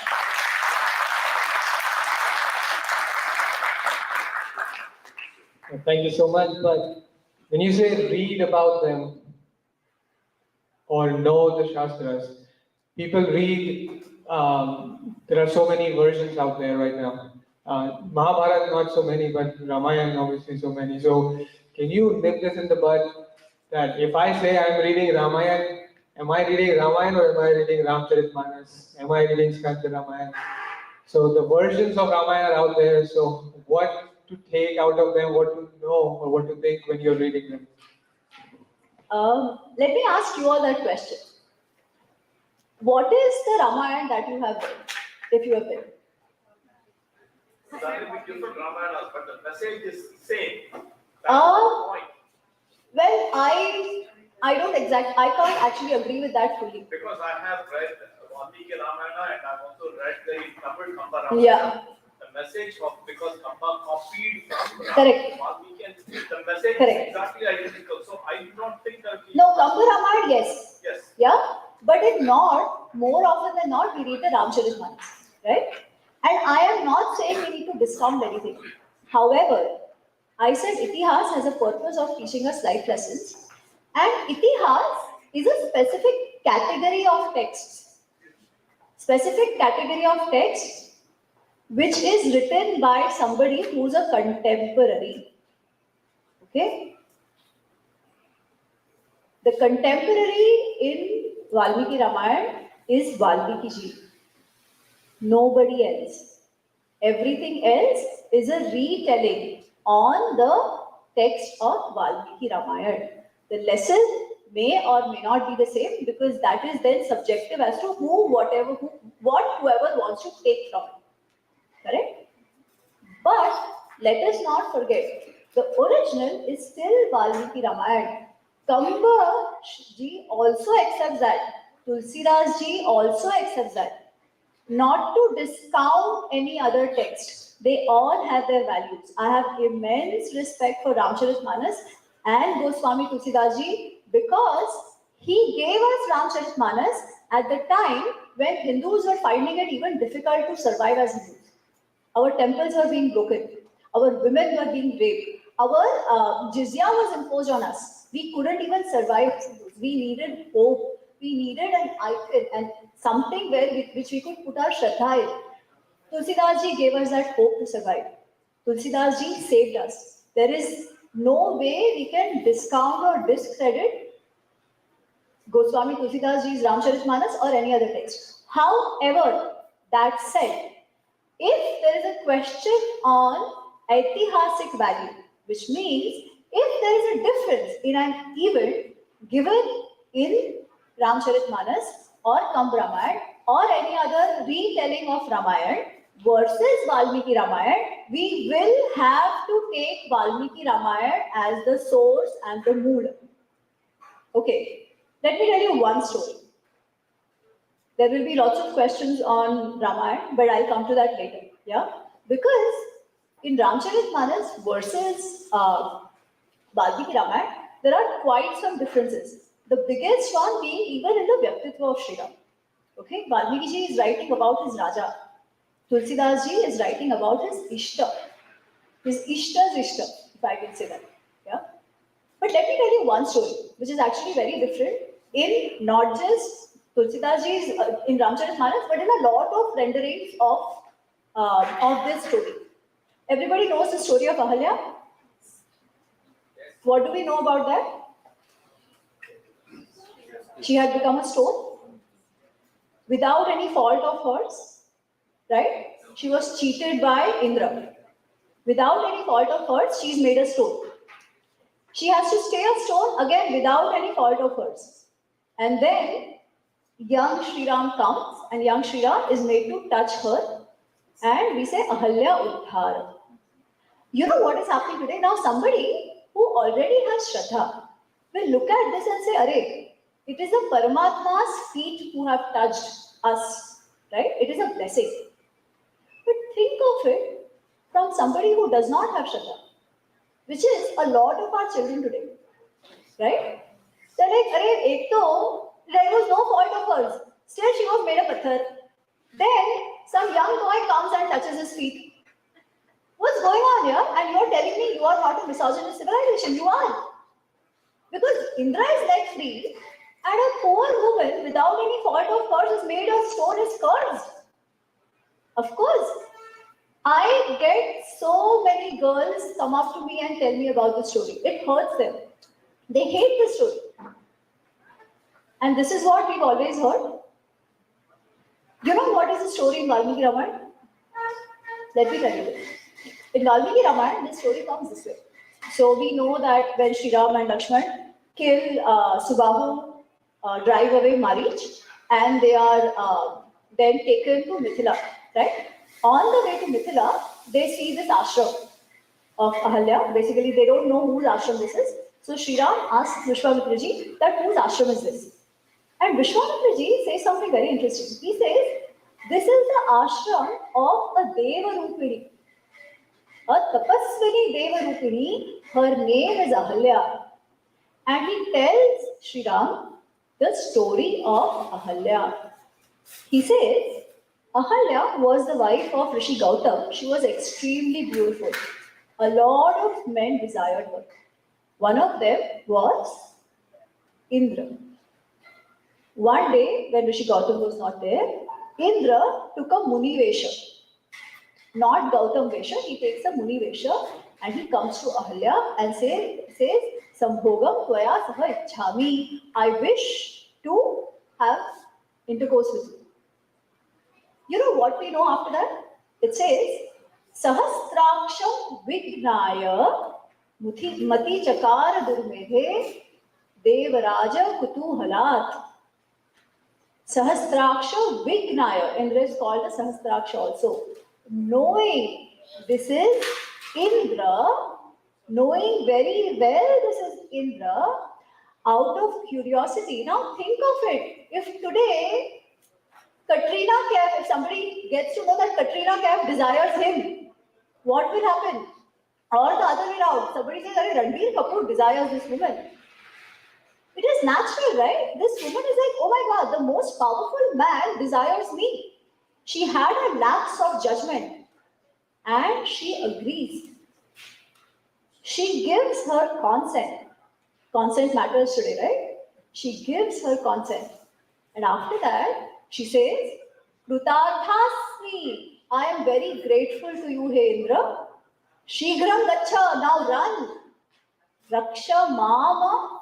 Thank you so much. But when you say read about them or know the Shastras, people read, there are so many versions out there right now. Mahabharata, not so many, but Ramayana, obviously, so many. So, can you nip this in the bud that if I say I'm reading Ramayana, am I reading Ramayana or am I reading Ramcharitmanas? Am I reading Skanda Ramayana? So, the versions of Ramayana are out there. So, what to take out of them, what to know, or what to think when you're reading them? Let me ask you all that question. What is the Ramayana that you have read, if you have read? There will be different Ramayanas, but the message is same. That's Uh, the point. Well, I can't actually agree with that fully. Because I have read Valmiki Ramayana and I've also read the Tamil Kamba Ramayana. Yeah. The message of because Kamba copied from Correct. Valmiki, and the message Correct. is exactly identical. So I do not think that we. No, Kamba Ramayana, yes. Yes. Yeah, but if not, more often than not, we read the Ramcharitmanas, right? And I am not saying we need to discount anything. However, I said itihas has a purpose of teaching us life lessons, and itihas is a specific category of texts. Specific category of text which is written by somebody who's a contemporary. Okay? The contemporary in Valmiki Ramayana is Valmiki ji. Nobody else. Everything else is a retelling on the text of Valmiki Ramayana. The lesson may or may not be the same because that is then subjective as to whoever wants to take from it. Correct? But let us not forget, the original is still Valmiki Ramayana. Kamba ji also accepts that. Tulsidas ji also accepts that. Not to discount any other text. They all have their values. I have immense respect for Ramcharitmanas and Goswami Tulsidas ji because he gave us Ramcharitmanas at the time when Hindus were finding it even difficult to survive as Hindus. Our temples were being broken. Our women were being raped. Our jizya was imposed on us. We couldn't even survive. We needed hope. We needed an icon and something which we could put our shraddha in. Tulsidas ji gave us that hope to survive. Tulsidas ji saved us. There is no way we can discount or discredit Goswami Tulsidas ji's Ramcharitmanas or any other text. However, that said, if there is a question on ऐतिहासिक value, which means If there is a difference in an event given in Ramcharitmanas or Kamb Ramayana or any other retelling of Ramayana versus Valmiki Ramayana, we will have to take Valmiki Ramayana as the source and the mood. Okay, let me tell you one story. There will be lots of questions on Ramayana, but I'll come to that later. Yeah, because in Ramcharitmanas versus Valmiki Ramayana, there are quite some differences. The biggest one being even in the Vyaktitva of Sri Ram. Okay, Valmiki ji is writing about his Raja. Tulsidas ji is writing about his Ishta. His Ishta's Ishta, if I can say that. Yeah. But let me tell you one story, which is actually very different in not just Tulsidas ji's in Ramcharitmanas, but in a lot of renderings of this story. Everybody knows the story of Ahalya. What do we know about that? She had become a stone without any fault of hers, right? She was cheated by Indra. Without any fault of hers, she is made a stone. She has to stay a stone again without any fault of hers. And then young Sri Ram comes and young Sri Ram is made to touch her and we say Ahalya Uddhara. You know what is happening today? Now somebody who already has Shraddha will look at this and say, Arey, it is the Paramatma's feet who have touched us, right? It is a blessing. But think of it from somebody who does not have Shraddha, which is a lot of our children today, right? They're like, Arey, ek to, there was no fault of hers. Still she was made a pathar. Then some young boy comes and touches his feet. What's going on here? And you're telling me you are not a misogynist civilization. You are. Because Indra is let free and a poor woman without any fault of hers is made of stone is cursed. Of course. I get so many girls come up to me and tell me about the story. It hurts them. They hate the story. And this is what we've always heard. You know what is the story in Valmiki Ramayana? Let me tell you this. In Valmiki Ramayana, this story comes this way. So we know that when Sri Ram and Lakshman kill Subahu, drive away Marich, and they are then taken to Mithila, right? On the way to Mithila, they see this ashram of Ahalya. Basically, they don't know whose ashram this is. So Sri Ram asks Vishwamitra ji that whose ashram is this? And Vishwamitra ji says something very interesting. He says, this is the ashram of a Deva Rupini. A Tapaswini Deva Rupini, her name is Ahalya. And he tells Sri Ram the story of Ahalya. He says, Ahalya was the wife of Rishi Gautam. She was extremely beautiful. A lot of men desired her. One of them was Indra. One day, when Rishi Gautam was not there, Indra took a Muni Vesha. Not Gautam Vesha, he takes a Muni Vesha and he comes to Ahalya and says, Sambhogam Tvaya Saha Ichhami. I wish to have intercourse with you. You know what we know after that? It says, Sahasraksham Vignaya Mati Chakara Durmedhe Devaraja Kutuhalat. Sahasraksha Vignaya. Indra is called a Sahasraksha also. Knowing this is Indra, knowing very well this is Indra, out of curiosity. Now think of it. If today Katrina Kaif, if somebody gets to know that Katrina Kaif desires him, what will happen? Or the other way around, somebody says, Ranveer Kapoor desires this woman. It is natural, right? This woman is like, oh my God, the most powerful man desires me. She had a lapse of judgment and she agrees. She gives her consent. Consent matters today, right? She gives her consent. And after that, she says, Krutarthasmi, I am very grateful to you, hey Indra. Shigram Gacha, now run. Raksha Mama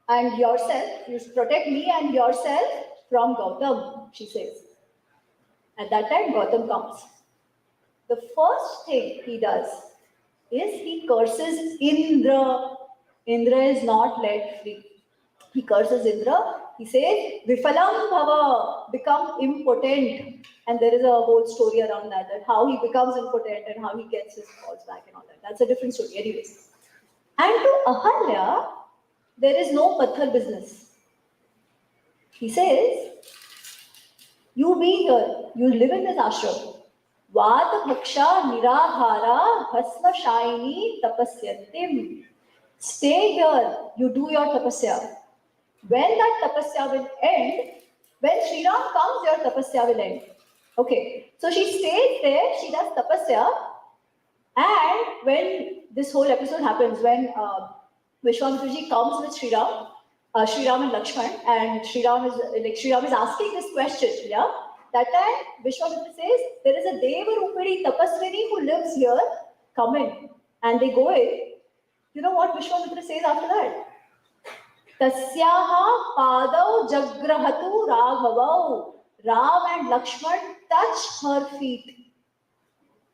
and yourself, you protect me and yourself from Gautam, she says. At that time, Gautam comes. The first thing he does is he curses Indra. Indra is not let free. He curses Indra. He says, Vifalam Bhava, become impotent. And there is a whole story around that, that how he becomes impotent and how he gets his balls back and all that. That's a different story, anyways. And to Ahalya, there is no patthar business. He says, you be here, you live in this ashram. Vata bhaksha nirahara bhasma shaini tapasyatim. Stay here, you do your tapasya. When that tapasya will end, when Sri Ram comes, your tapasya will end. Okay, so she stays there, she does tapasya, and when this whole episode happens, when Vishwamitra ji comes with Sri Ram and Lakshman, and Sri Ram is asking this question, yeah. That time Vishwamitra says there is a Devarupini Tapaswini who lives here. Come in, and they go in. You know what Vishwamitra says after that? Tasyaha padau jagrahatu raghavau. Ram and Lakshman touch her feet.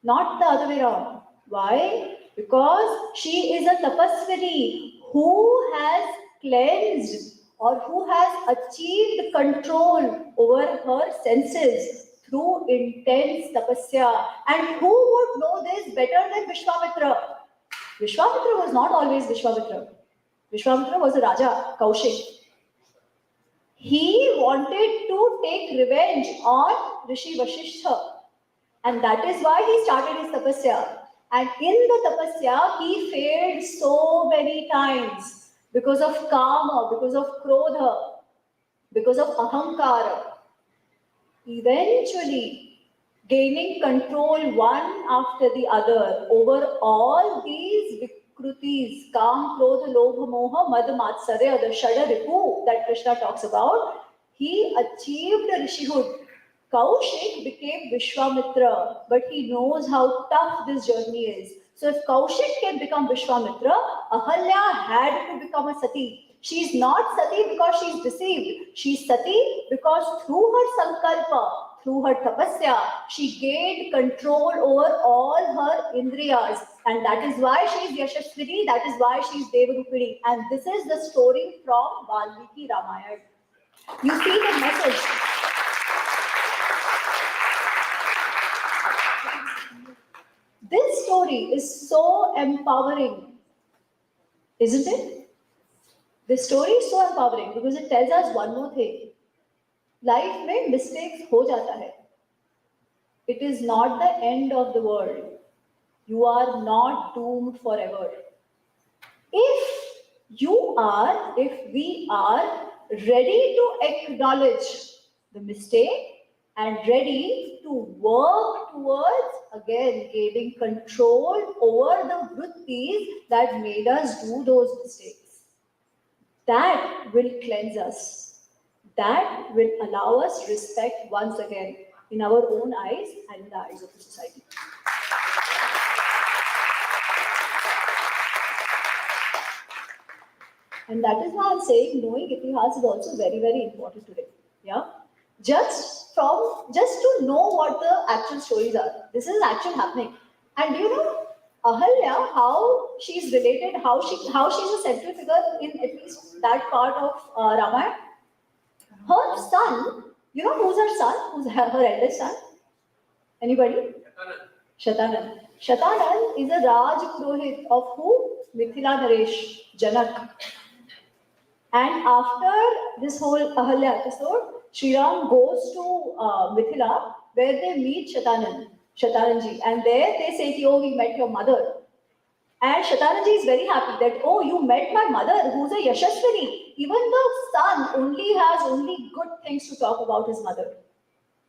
Not the other way around. Why? Because she is a tapaswini who has cleansed or who has achieved control over her senses through intense tapasya. And who would know this better than Vishwamitra? Vishwamitra was not always Vishwamitra. Vishwamitra was a Raja, Kaushik. He wanted to take revenge on Rishi Vasishtha. And that is why he started his tapasya. And in the tapasya, he failed so many times because of kama, because of krodha, because of ahankara. Eventually, gaining control one after the other over all these vikrutis, kam, krodha, lobha, moha, mad, matsarya, the shada ripu that Krishna talks about, he achieved rishihood. Kaushik became Vishwamitra, but he knows how tough this journey is. So if Kaushik can become Vishwamitra, Ahalya had to become a Sati. She is not Sati because she is deceived. She is Sati because through her sankalpa, through her tapasya, she gained control over all her indriyas. And that is why she is Yashaswini, that is why she is Devarupini. And this is the story from Valmiki Ramayana. You see the message. This story is so empowering, isn't it? This story is so empowering because it tells us one more thing. Life में mistakes हो जाता है. It is not the end of the world. You are not doomed forever. If we are ready to acknowledge the mistake and ready to work towards again gaining control over the vrittis that made us do those mistakes, that will cleanse us. That will allow us respect once again in our own eyes and in the eyes of the society. And that is why I'm saying knowing Itihas is also very, very important today. Yeah? Just to know what the actual stories are. This is actually happening. And you know, Ahalya, how she's related, how she's a central figure in at least that part of Ramayana. Her son, you know who's her son? Who's her eldest son? Anybody? Shatanan. Shatanan is a Raj Purohit of who? Mithila Naresh, Janak. And after this whole Ahalya episode, Sri Ram goes to Mithila where they meet Shatananji. And there they say, oh, we met your mother. And Shatananji is very happy that, oh, you met my mother who's a Yashaswini. Even the son has only good things to talk about his mother.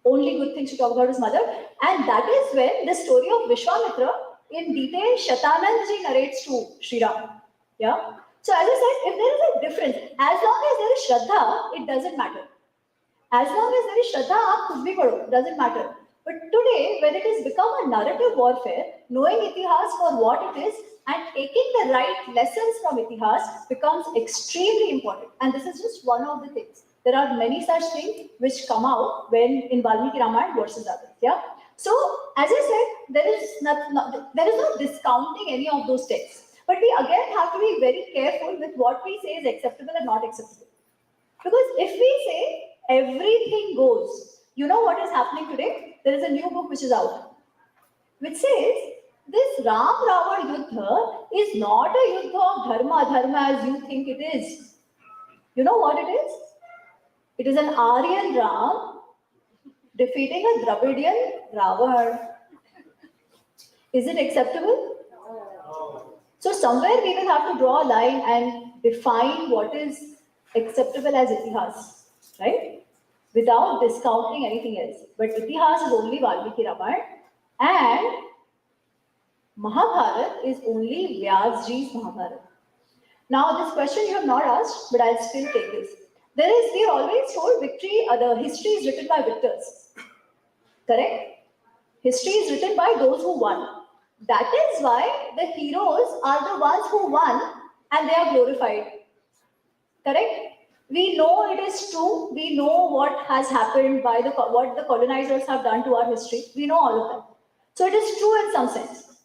Only good things to talk about his mother. And that is when the story of Vishwamitra in detail Shatananji narrates to Sri Ram. Yeah? So as I said, if there is a difference, as long as there is Shraddha, it doesn't matter. As long as there is Shraddha, aap kuch bhi padho, doesn't matter. But today, when it has become a narrative warfare, knowing Itihas for what it is and taking the right lessons from Itihas becomes extremely important. And this is just one of the things. There are many such things which come out when in Valmiki Ramayana versus others. Yeah. So, as I said, there is there is no discounting any of those texts. But we again have to be very careful with what we say is acceptable and not acceptable. Because if we say everything goes, you know what is happening today? There is a new book which is out, which says this Ram Ravan Yuddha is not a Yuddha of dharma as you think it is. You know what it is? It is an Aryan Ram defeating a Dravidian Ravan. Is it acceptable? So somewhere we will have to draw a line and define what is acceptable as itihas, right? Without discounting anything else. But itihas is only Valmiki Ramayana and Mahabharat is only Vyasji's Mahabharat. Now this question you have not asked, but I'll still take this. We are always told victory, the history is written by victors. Correct? History is written by those who won. That is why the heroes are the ones who won and they are glorified. Correct? We know it is true. We know what has happened by what the colonizers have done to our history. We know all of that. So it is true in some sense.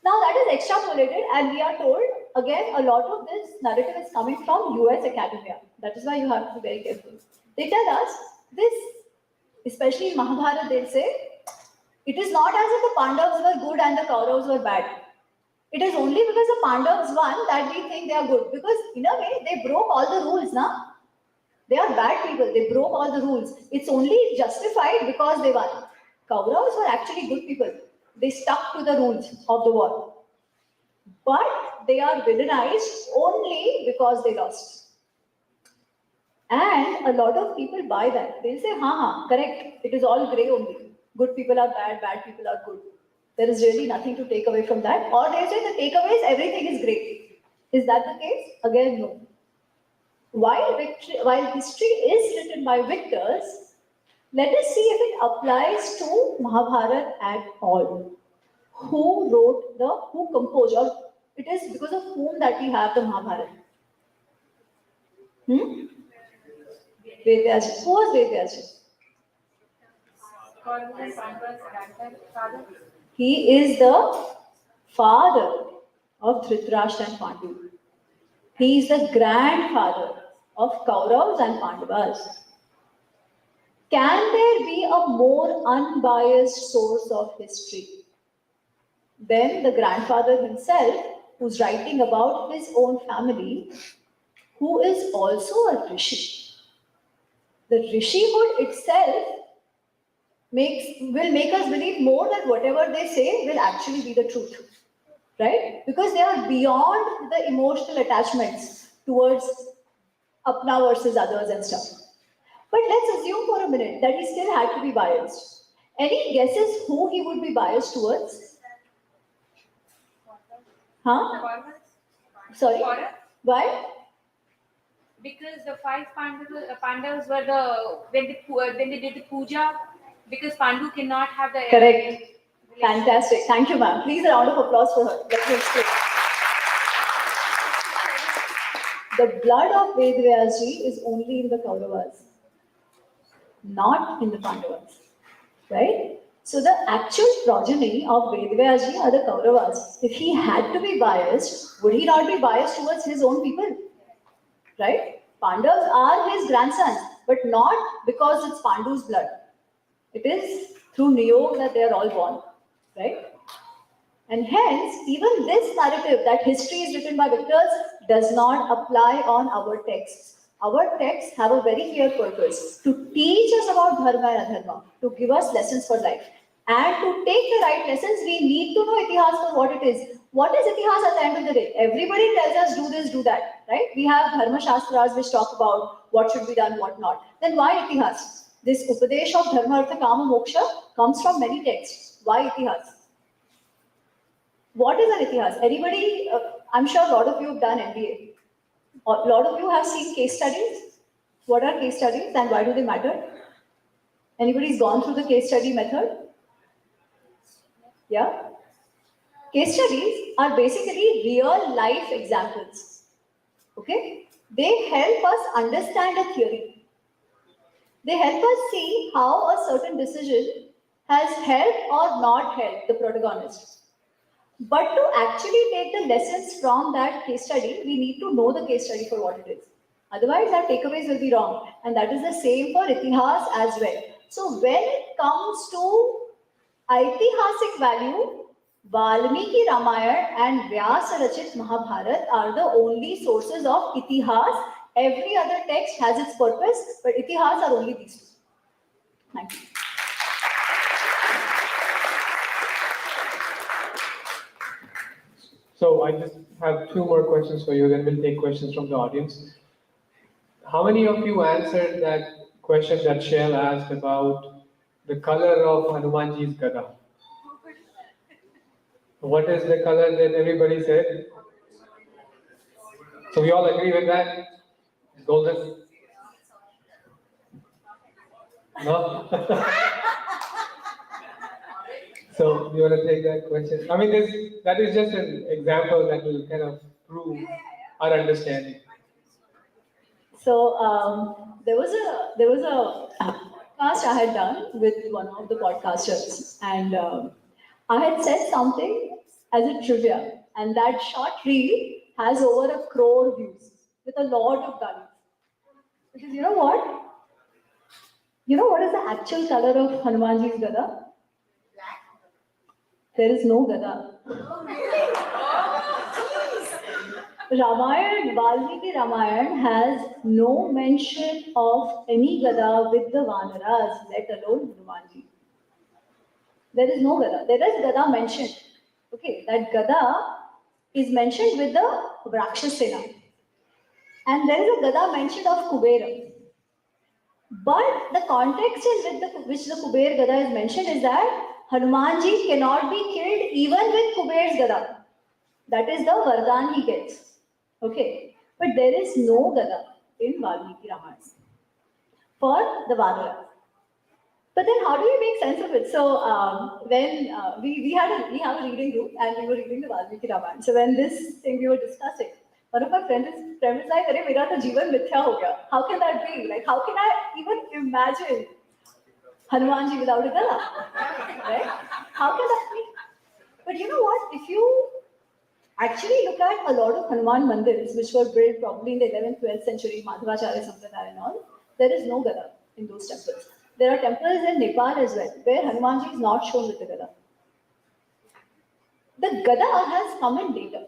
Now that is extrapolated and we are told, again, a lot of this narrative is coming from US academia. That is why you have to be very careful. They tell us this, especially in Mahabharata, they'll say, it is not as if the Pandavas were good and the Kauravas were bad. It is only because the Pandavas won that we think they are good. Because in a way, they broke all the rules, na? They are bad people. They broke all the rules. It's only justified because they won. Kauravas were actually good people. They stuck to the rules of the war. But they are villainized only because they lost. And a lot of people buy that. They'll say, correct. It is all grey only. Good people are bad, bad people are good. There is really nothing to take away from that. Or they say the takeaway is everything is great. Is that the case? Again, no. While history is written by victors, let us see if it applies to Mahabharata at all. Who composed, or it is because of whom that we have the Mahabharata? Vedvyaji. Who was Vedvyaji? He is the father of Dhritarashtra and Pandu. He is the grandfather of Kauravas and Pandavas. Can there be a more unbiased source of history than the grandfather himself, who's writing about his own family, who is also a rishi? The rishihood itself will make us believe more that whatever they say will actually be the truth, right? Because they are beyond the emotional attachments towards apna versus others and stuff. But let's assume for a minute that he still had to be biased. Any guesses who he would be biased towards? Sorry? Why? Because the five Pandavas were when they did the puja, because Pandu cannot have the Correct. Fantastic. Thank you, ma'am. Please a round of applause for her. Let me explain. The blood of Vedvyaji is only in the Kauravas, not in the Pandavas. Right? So the actual progeny of Vedvyaji are the Kauravas. If he had to be biased, would he not be biased towards his own people? Right? Pandavas are his grandsons, but not because it's Pandu's blood. It is through Niyog that they are all born, right? And hence, even this narrative that history is written by victors does not apply on our texts. Our texts have a very clear purpose: to teach us about dharma and adharma, to give us lessons for life. And to take the right lessons, we need to know itihas for what it is. What is itihas at the end of the day? Everybody tells us do this, do that, right? We have dharma shastras which talk about what should be done, what not. Then why itihas? This Upadesh of Dharma, Artha, Kama, Moksha comes from many texts. Why itihas? What is an itihas? Anybody, I'm sure a lot of you have done MBA. A lot of you have seen case studies. What are case studies and why do they matter? Anybody's gone through the case study method? Yeah? Case studies are basically real life examples. Okay? They help us understand a theory. They help us see how a certain decision has helped or not helped the protagonist. But to actually take the lessons from that case study, we need to know the case study for what it is. Otherwise, our takeaways will be wrong. And that is the same for Itihas as well. So when it comes to ऐतिहासिक value, Valmiki Ramayana and Vyasa Rachit Mahabharat are the only sources of Itihas. Every other text has its purpose, but Itihas are only these two. Thank you. So I just have two more questions for you, then we'll take questions from the audience. How many of you answered that question that Shell asked about the color of Hanumanji's gada? What is the color that everybody said? So we all agree with that? Golden? No? So you want to take that question? I mean, that is just an example that will kind of prove our understanding. So there was a podcast I had done with one of the podcasters, and I had said something as a trivia, and that short reel has over 1 crore views with a lot of guns. Because you know what? You know what is the actual color of Hanumanji's gada? There is no gada. Ramayana, Valmiki Ramayana has no mention of any gada with the Vanaras, let alone Hanumanji. There is no gada. There is gada mentioned. Okay, that gada is mentioned with the Vrakshasena. And there is a gada mentioned of Kubera. But the context in which the Kuber gada is mentioned is that Hanumanji cannot be killed even with Kuber's gada. That is the Vardhan he gets. Okay, but there is no gada in Valmiki Ramayana for the Vanaras. But then how do we make sense of it? So when we have a reading group and we were reading the Valmiki Ramayana. So when this thing we were discussing, one of our friends was like, "Arey, mera to jeevan mithya ho gaya. How can that be? Like, how can I even imagine Hanumanji without a gada? Right? How can that be?" But you know what? If you actually look at a lot of Hanuman mandirs, which were built probably in the 11th, 12th century, Madhavacharya Sampradaya and all, there is no gada in those temples. There are temples in Nepal as well, where Hanumanji is not shown with the gada. The gada has come in later.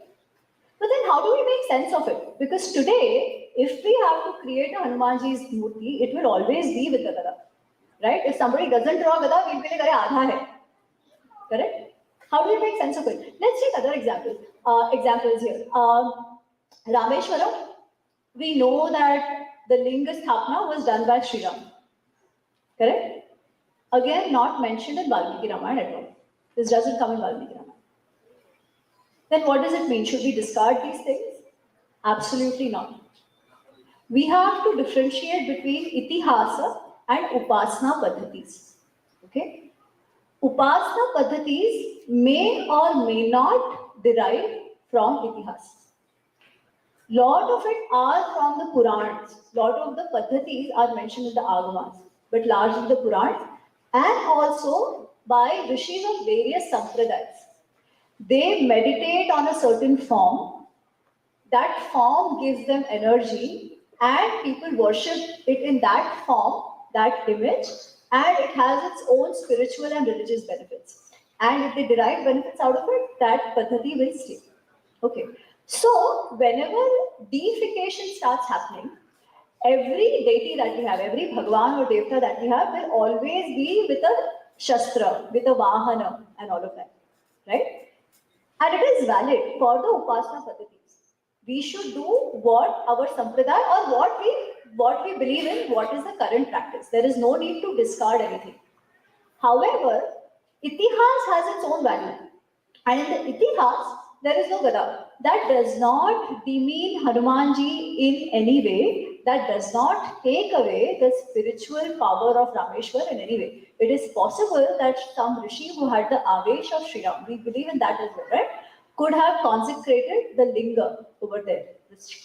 But then how do we make sense of it? Because today, if we have to create a Hanumanji's murti, it will always be with the gada. Right? If somebody doesn't draw gada, we'll be like, "Arey, aadha hai." Correct? How do we make sense of it? Let's take other examples here. Rameshwaram, we know that the Linga Sthapana was done by Sri Ram. Correct? Again, not mentioned in Valmiki Ramayana at all. This doesn't come in Valmiki Ramayana. Then what does it mean? Should we discard these things? Absolutely not. We have to differentiate between Itihasa and Upasana Paddhatis. Okay? Upasana Paddhatis may or may not derive from Itihas. Lot of it are from the Purans. Lot of the Paddhatis are mentioned in the Agamas, but largely the Purans, and also by rishis of various sampradayas. They meditate on a certain form. That form gives them energy, and people worship it in that form, that image, and it has its own spiritual and religious benefits. And if they derive benefits out of it, that paddhati will stay. Okay. So whenever deification starts happening, every deity that we have, every Bhagwan or Devta that we have will always be with a Shastra, with a Vahana and all of that. Right? And it is valid for the Upasana Paddhatis. We should do what our Sampradaya or what we believe in, what is the current practice. There is no need to discard anything. However, Itihas has its own value. And in the Itihas, there is no Gada. That does not demean Hanumanji in any way. That does not take away the spiritual power of Rameshwar in any way. It is possible that some Rishi who had the Avesh of Sri Ram, we believe in that as well, right? Could have consecrated the Linga over there.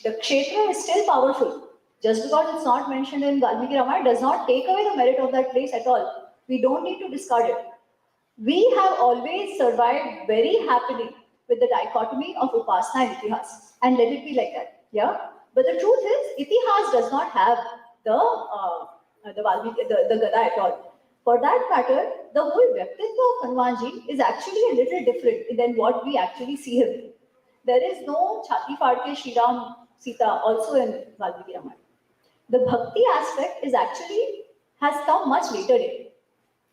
The Kshetra is still powerful. Just because it's not mentioned in Valmiki Ramayana does not take away the merit of that place at all. We don't need to discard it. We have always survived very happily with the dichotomy of Upasana and Itihas, and let it be like that. Yeah. But the truth is, Itihas does not have the Gada at all. For that matter, the whole Vyaktitva of Hanumanji is actually a little different than what we actually see him. There is no Chhati Phadke Shri Ram Sita also in Valmiki Ramayana. The bhakti aspect is actually has come much later in.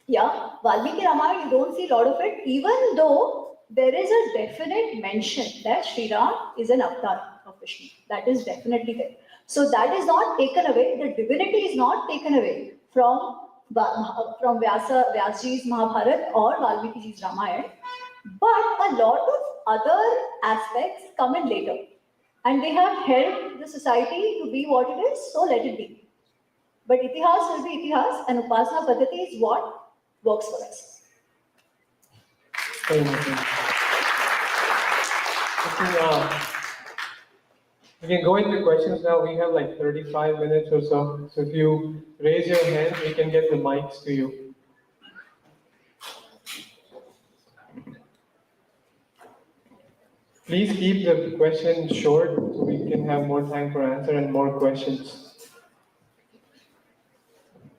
Yeah, Valmiki Ramayana, you don't see a lot of it, even though there is a definite mention that Sri Ram is an avatar of Vishnu. That is definitely there. So that is not taken away, the divinity is not taken away from Vyasji's Mahabharat or Valmiki's Ramayana, but a lot of other aspects come in later. And they have helped the society to be what it is, so let it be. But Itihas will be Itihas, and Upasana Paddhati is what works for us. Very much. We can go into questions now. We have like 35 minutes or so. So if you raise your hand, we can get the mics to you. Please keep the question short so we can have more time for answer and more questions.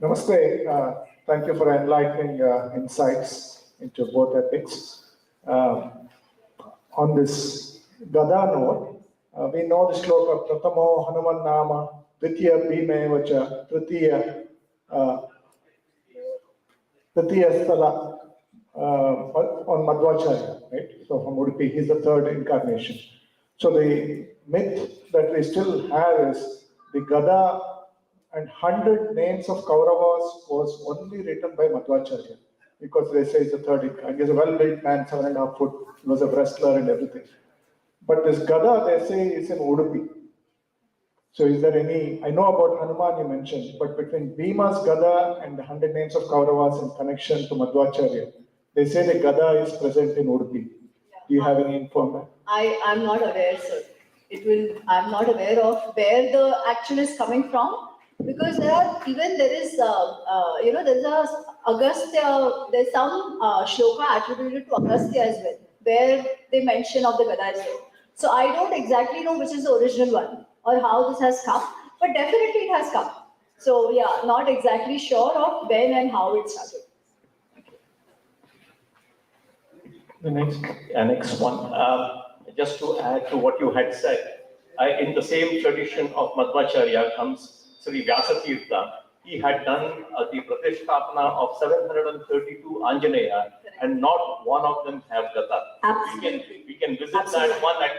Namaste. Thank you for enlightening insights into both epics. On this Gada note, we know the shloka Pratamo Hanuman Nama, Dvitiya Bhime Vacha, Tritiya Sthala on Madhvacharya, right? So from Udupi, he's the third incarnation. So the myth that we still have is the Gada and 100 names of Kauravas was only written by Madhvacharya because they say he's the third incarnation. He's a well-built man, 7.5 foot, he was a wrestler and everything. But this Gada, they say, is in Udupi. So is there any, I know about Hanuman you mentioned, but between Bhima's Gada and the 100 names of Kauravas in connection to Madhvacharya, they say the Gada is present in Udupi. Do you have any info on that? I'm not aware, sir. I'm not aware of where the action is coming from, because there is Agastya, there's some shloka attributed to Agastya as well, where they mention of the Gada as well. So I don't exactly know which is the original one or how this has come, but definitely it has come. So yeah, not exactly sure of when and how it started. The next. Next one. Just to add to what you had said, in the same tradition of Madhvacharya comes Sri Vyasatirtha. He had done the Pratishtapana of 732 Anjaneya, and not one of them have Gata. Absolutely. We can visit Absolutely. that one at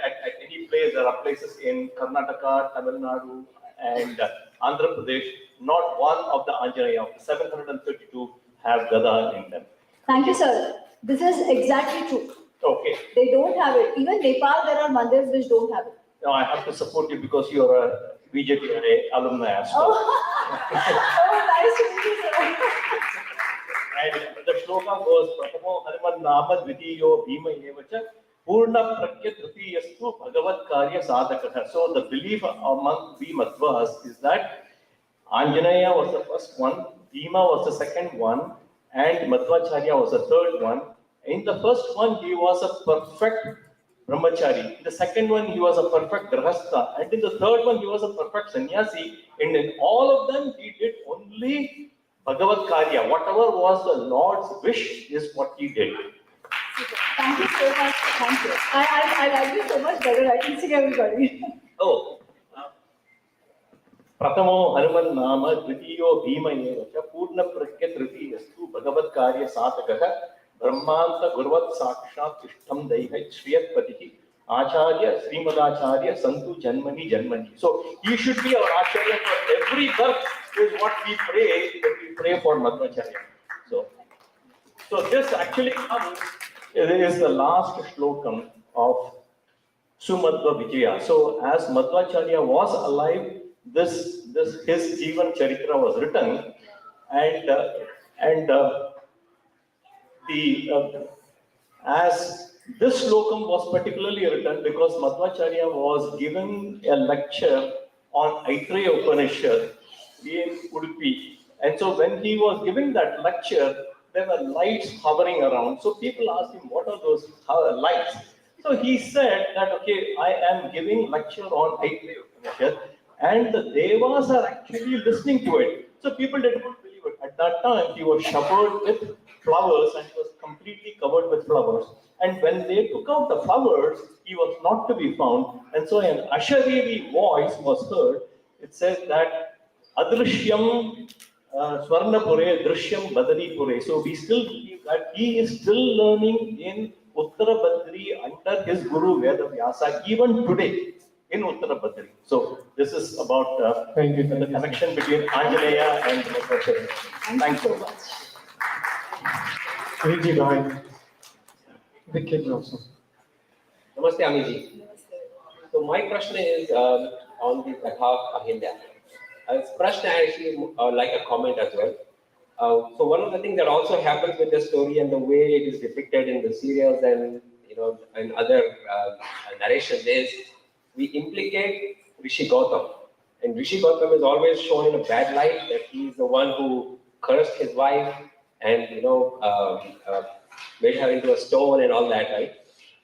any place. There are places in Karnataka, Tamil Nadu, and Andhra Pradesh. Not one of the Anjaneya of the 732 have Gada in them. Thank you, sir. This is exactly true. Okay. They don't have it. Even Nepal, there are mandirs which don't have it. Now I have to support you because you are a BJP alumni as well. Oh, nice to meet you, sir. And the shloka goes, Pratamo Hanuman Nama Dvitiyo Bhima Yevacha Purna Prakya Tritiyastu Bhagavat Karya Sadhakatha. So the belief among we Madhvas is that Anjaneya was the first one, Bhima was the second one, and Madhvacharya was the third one. In the first one, he was a perfect brahmachari. In the second one, he was a perfect grahastha. And in the third one, he was a perfect sannyasi. And in all of them, he did only Bhagavat Karya. Whatever was the Lord's wish is what he did. Thank you so much. Thank you. I like you so much better. I can see everybody. Oh. Pratamo Hanuman Nama Dvitiyo Bhima Yevacha Purna Prakya Tritiyastu Bhagavat Karya Sadhakatha Brahmanta Gurvat Sakshat Tishtam Daiha Shriyat Patihi Acharya Srimadacharya Santu Janmani Janmani. So he should be our Acharya for every birth is what we pray when we pray for Madhvacharya. So this actually comes, it is the last shlokam of Sumadhva Vijaya. So as Madhvacharya was alive, this his Jivan Charitra was written, and as this slokam was particularly written because Madhvacharya was given a lecture on Aitreya Upanishad in Udupi, and so when he was giving that lecture, there were lights hovering around. So people asked him, what are those lights? So he said that, okay, I am giving lecture on Aitvaya, and the devas are actually listening to it. So people did not believe it. At that time, he was covered with flowers and he was completely covered with flowers. And when they took out the flowers, he was not to be found. And so an Asharivi voice was heard. It says that Adrishyam Swarnapure, Drishyam Badaripure. So we still believe that he is still learning in Uttarabadri under his Guru Veda Vyasa even today in Uttarabadri. So this is about Thank you. the connection between Anjaneya and Madhvacharya. Thank you so much. Guruji, behind. The kids also. Namaste, Amiji. So my question is on the Katha of Ahilya. As Prashna, I actually like a comment as well. So one of the things that also happens with the story and the way it is depicted in the serials and and other narrations is we implicate Rishi Gautam, and Rishi Gautam is always shown in a bad light, that he is the one who cursed his wife and made her into a stone and all that, right?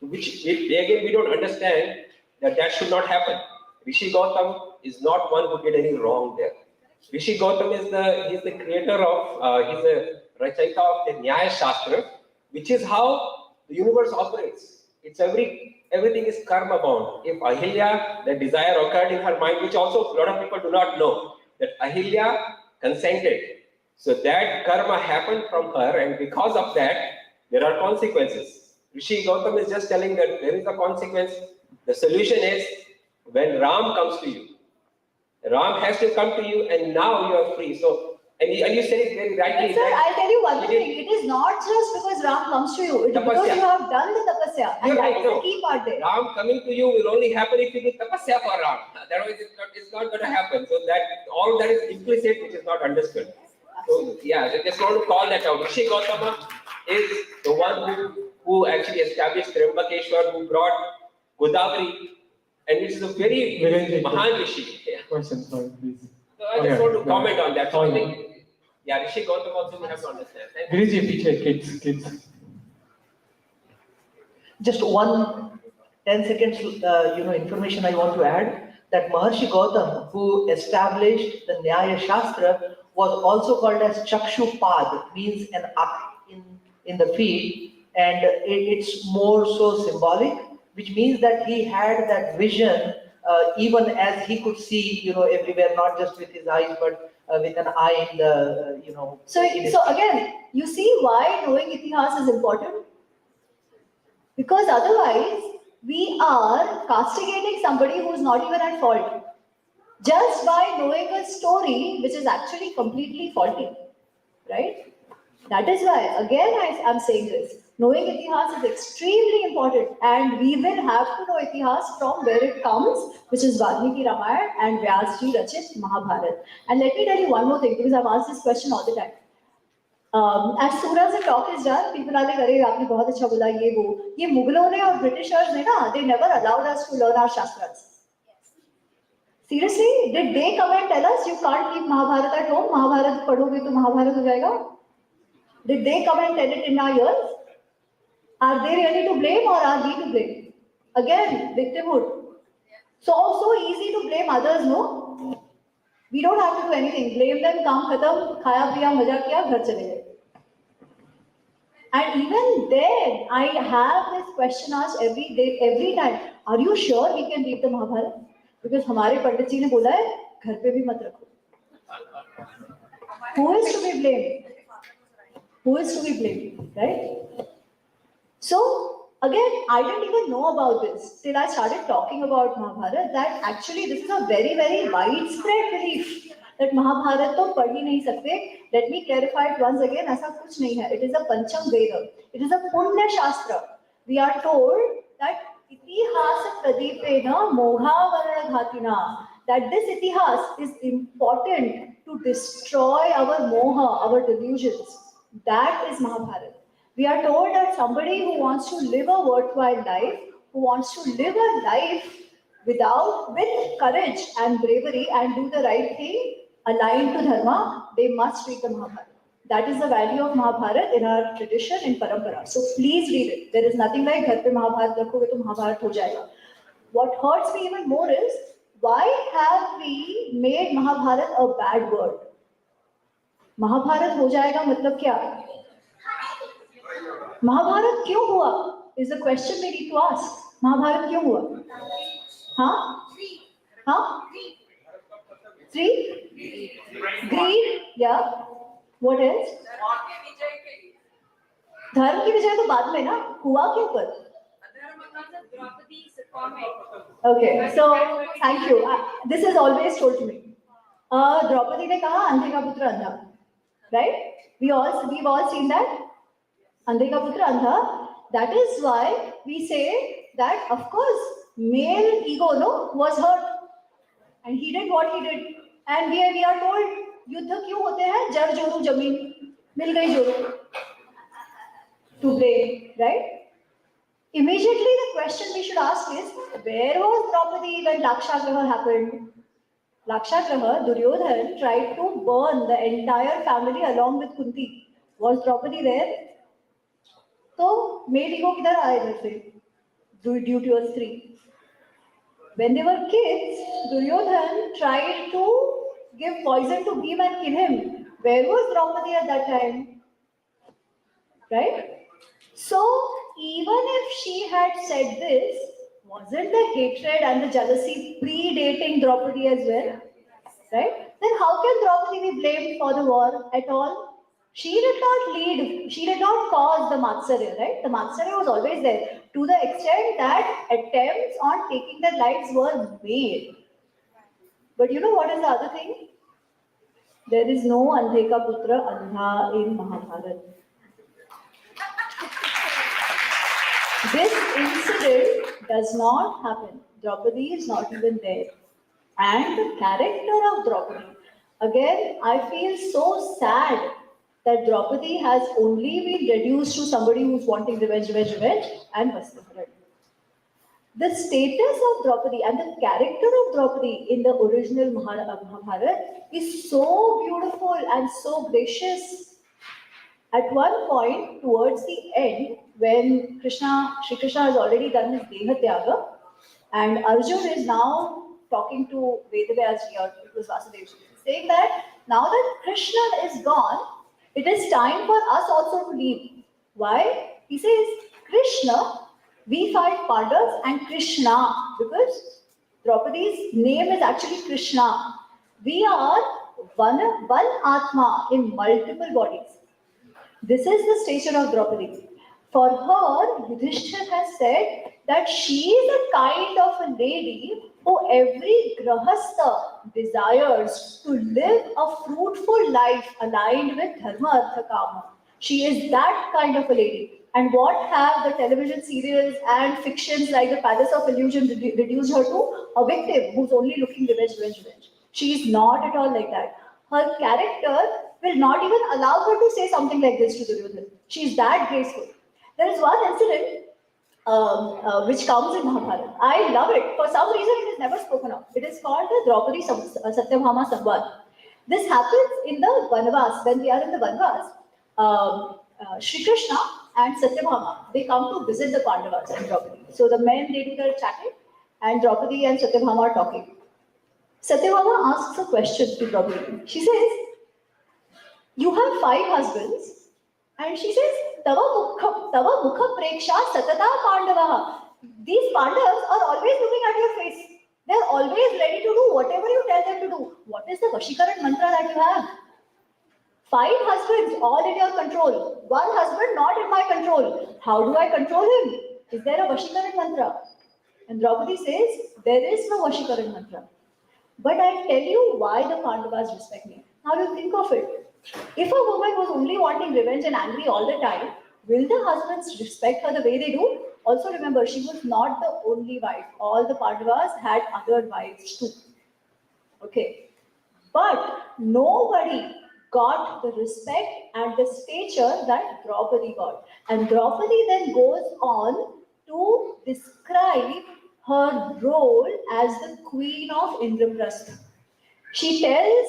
Which again we don't understand that should not happen. Rishi Gautam is not one who did any wrong there. Rishi Gautam is the creator of he's a Rachayita of the Nyaya Shastra, which is how the universe operates. It's everything is karma bound. If Ahilya, the desire occurred in her mind, which also a lot of people do not know, that Ahilya consented. So that karma happened from her, and because of that, there are consequences. Rishi Gautam is just telling that there is a consequence. The solution is when Ram comes to you. Ram has to come to you, and now you are free. So, and you said it very rightly. But sir, I'll tell you one thing. It is not just because Ram comes to you. It is because you have done the tapasya. And that is the key part there. Ram coming to you will only happen if you do tapasya for Ram. Otherwise, it's not going to happen. So that all that is implicit, which is not understood. So yeah, I just want to call that out. Rishi Gautama is the one who actually established Trimbakeshwar, who brought Godavari, and it is a very Mahan Rishi. Yeah. Question, sorry, please. So I just want to comment on that. So I think, yeah, Rishi Gautama also we have to understand. Guruji, kids. Just 10 seconds, information I want to add, that Maharshi Gautam, who established the Nyaya Shastra, was also called as Chakshupad, means an up in the feet, and it's more so symbolic, which means that he had that vision even as he could see, everywhere, not just with his eyes, but with an eye in the, So again, you see why knowing itihas is important? Because otherwise, we are castigating somebody who is not even at fault. Just by knowing a story which is actually completely faulty, right? That is why, again, I'm saying this. Knowing itihas is extremely important, and we will have to know itihas from where it comes, which is Valmiki Ramayana and Vyasji Rachit Mahabharat. And let me tell you one more thing, because I've asked this question all the time. As soon as the talk is done, people are like, "Arey, aapne bahut acha bola, ye wo." Ye Mughalon ne aur Britishers ne na, they never allowed us to learn our shastras. Seriously, did they come and tell us you can't keep Mahabharat at home? Mahabharat padhoge to Mahabharat ho jayega? Did they come and tell it in our ears? Are they really to blame or are we to blame? Again, victimhood. So easy to blame others, no? We don't have to do anything. Blame them, kaam khatam, khaya piya, maja kiya, ghar chale gaye. And even then, I have this question asked every time. Are you sure we can read the Mahabharata? Because हमारे पंडित जी ने बोला है घर पे भी मत रखो. Who is to be blamed? Who is to be blamed, right? So again, I didn't even know about this till I started talking about Mahabharata. That actually this is a very, very widespread belief that Mahabharata तो पढ़ ही नहीं सकते. Let me clarify it once again. ऐसा कुछ नहीं है. It is a Pancham Veda. It is a Punya Shastra. We are told that itihas pradipena moha varna ghatina. That this itihas is important to destroy our moha, our delusions. That is Mahabharata. We are told that somebody who wants to live a worthwhile life, who wants to live a life with courage and bravery and do the right thing, aligned to dharma, they must read the Mahabharata. That is the value of Mahabharat in our tradition, in parampara. So please read it. There is nothing like घर पे महाभारत रखोगे तो महाभारत हो जाएगा. What hurts me even more is, why have we made Mahabharat a bad word? Mahabharat हो जाएगा मतलब क्या? महाभारत क्यों हुआ? Is the question we need to ask. Mahabharat क्यों हुआ? हाँ? हाँ? Three? Greed? Yeah. What else? धर्म की विजय तो बाद में ना, हुआ क्यों पर? Okay, so thank you. This is always told to me. Draupadi ने कहा अंधे का पुत्र अंधा, right? We've all seen that. अंधे का पुत्र अंधा. That is why we say that of course male ego was hurt, and he did what he did, and we are told युद्ध क्यों होते हैं? जड़ जोड़ू जमीन मिल गई जोड़ू to blame, right? Immediately the question we should ask is, where was Draupadi when Lakshagraha happened? Lakshagraha, Duryodhan tried to burn the entire family along with Kunti. Was Draupadi there? So male ego किधर आया इधर से? Due to a stree. When they were kids, Duryodhan tried to give poison to Bhima and kill him. Where was Draupadi at that time? Right? So, even if she had said this, wasn't the hatred and the jealousy predating Draupadi as well? Right? Then how can Draupadi be blamed for the war at all? She did not lead, she did not cause the Matsarya, right? The Matsarya was always there, to the extent that attempts on taking their lives were made. But you know what is the other thing? There is no Andhe ka putra andha in Mahabharata. This incident does not happen. Draupadi is not even there. And the character of Draupadi, again, I feel so sad that Draupadi has only been reduced to somebody who's wanting revenge, and Vastaparan. The status of Draupadi and the character of Draupadi in the original Mahabharata is so beautiful and so gracious. At one point, towards the end, when Sri Krishna has already done his Deha Tyaga, and Arjun is now talking to Vedavyasji, or it was Vasudevji, saying that now that Krishna is gone, it is time for us also to leave. Why? He says, Krishna, we fight Pandavas and Krishna, because Draupadi's name is actually Krishna. We are one Atma in multiple bodies. This is the stature of Draupadi. For her, Yudhishthir has said that she is a kind of a lady who every grahastha desires to live a fruitful life aligned with dharma, artha, kama. She is that kind of a lady. And what have the television serials and fictions like The Palace of Illusion reduced her to? A victim who's only looking revenge. She is not at all like that. Her character will not even allow her to say something like this to Duryodhana. She is that graceful. There is one incident which comes in Mahabharata. I love it. For some reason, it is never spoken of. It is called the Draupadi Satyabhama Samvad. This happens in the Vanvas. When we are in the Vanvas, Shri Krishna and Satyabhama, they come to visit the Pandavas and Draupadi. So the men, they do their chatting, and Draupadi and Satyabhama are talking. Satyabhama asks a question to Draupadi. She says, you have 5 husbands. And she says, Tava mukha preksha satata pandavaha. These Pandavas are always looking at your face. They are always ready to do whatever you tell them to do. What is the Vashikaran mantra that you have? 5 husbands, all in your control. 1 husband, not in my control. How do I control him? Is there a Vashikaran mantra? And Draupadi says, there is no Vashikaran mantra. But I'll tell you why the Pandavas respect me. Now you think of it. If a woman was only wanting revenge and angry all the time, will the husbands respect her the way they do? Also remember, she was not the only wife. All the Pandavas had other wives too. Okay. But nobody got the respect and the stature that Draupadi got. And Draupadi then goes on to describe her role as the queen of Indraprastha. She tells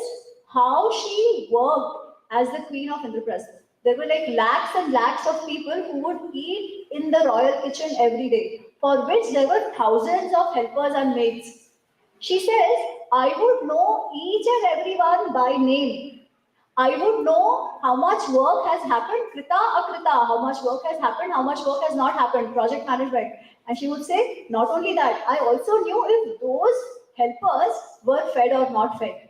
how she worked as the queen of Indraprastha. There were like lakhs and lakhs of people who would eat in the royal kitchen every day, for which there were thousands of helpers and maids. She says, I would know each and everyone by name. I would know how much work has happened, krita, akrita, how much work has happened, how much work has not happened, project management. And she would say, not only that, I also knew if those helpers were fed or not fed.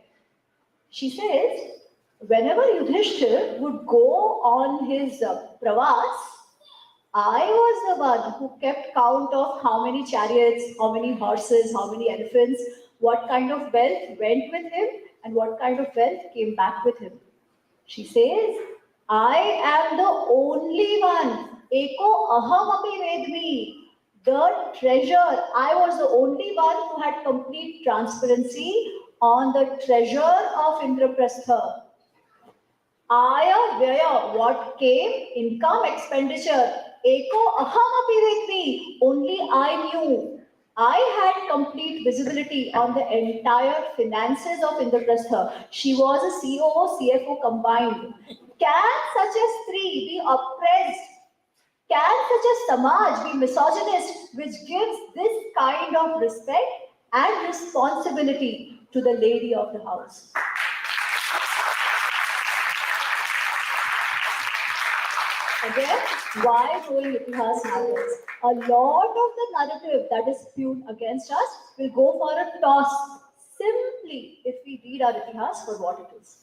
She says, whenever Yudhishthir would go on his pravas, I was the one who kept count of how many chariots, how many horses, how many elephants, what kind of wealth went with him, and what kind of wealth came back with him. She says, I am the only one, eko aham api vedmi, the treasure. I was the only one who had complete transparency on the treasure of Indraprastha. Aya, Vyaya, what came, income, expenditure, eko aham api vedmi, only I knew. I had complete visibility on the entire finances of Indraprastha. She was a COO, CFO combined. Can such a Stree be oppressed? Can such a Samaj be misogynist, which gives this kind of respect and responsibility to the lady of the house? Again, why doing Itihas matters? A lot of the narrative that is spewed against us will go for a toss simply if we read our Itihas for what it is.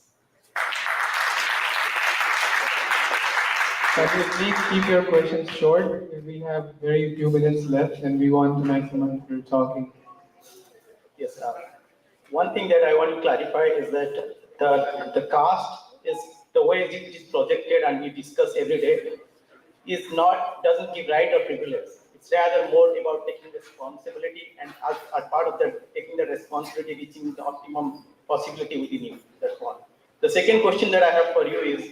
Can you please keep your questions short? We have very few minutes left and we want to maximize your talking. Yes, one thing that I want to clarify is that the caste is the way it is projected and we discuss every day is not, doesn't give right or privilege. It's rather more about taking responsibility and as part of that, taking the responsibility, reaching the optimum possibility within you. That's one. The second question that I have for you is,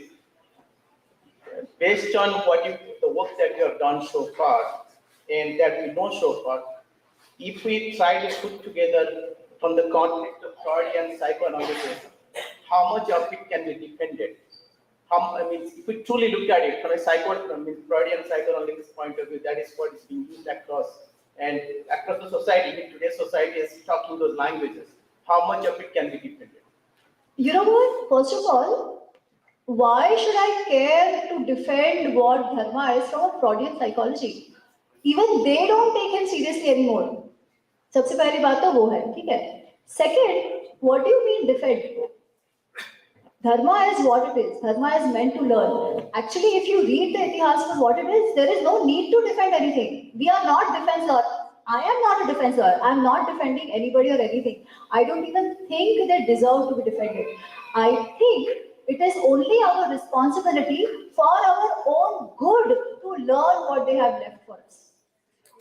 based on the work that you have done so far and that we know so far, if we try to put together from the context of Freudian psychoanalysis, how much of it can be defended? If we truly look at it from a Freudian psychoanalysis point of view, that is what is being used across the society. In today's society is talking those languages. How much of it can be defended? You know what? First of all, why should I care to defend what dharma is from a Freudian psychology? Even they don't take him seriously anymore. सबसे पहली बात तो वो है, ठीक है? Second, what do you mean defend? Dharma is what it is. Dharma is meant to learn. Actually, if you read the Itihas for what it is, there is no need to defend anything. We are not defense lawyer. I am not a defense lawyer. I am not defending anybody or anything. I don't even think they deserve to be defended. I think it is only our responsibility for our own good to learn what they have left for us.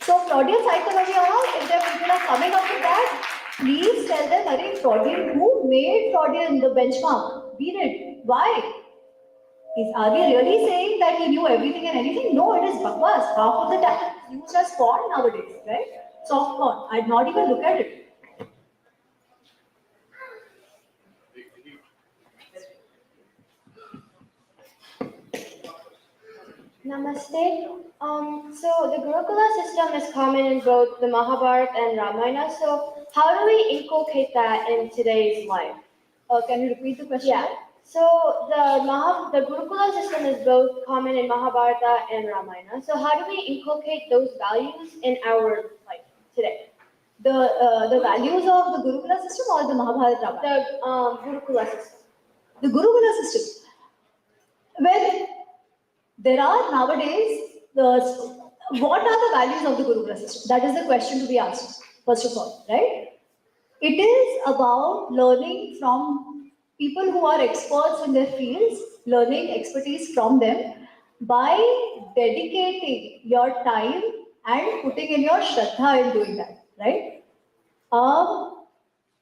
So Freudian psychology, if there are people are coming up with that, please tell them, Are Freudian, who made Freudian the benchmark? Read it. Why? Are we really saying that he knew everything and anything? No, it is bakwas. Half of the time it's used as porn nowadays, right? Soft porn. I'd not even look at it. Namaste. So the Gurukula system is common in both the Mahabharata and Ramayana. So how do we inculcate that in today's life? Can you repeat the question? Yeah. So the Gurukula system is both common in Mahabharata and Ramayana. So how do we inculcate those values in our life today? The values of the Gurukula system or the Mahabharata Ramayana? The Gurukula system. The Gurukula system. Well, there are nowadays what are the values of the Gurukula system? That is the question to be asked, first of all, right? It is about learning from people who are experts in their fields, learning expertise from them by dedicating your time and putting in your shraddha in doing that, right?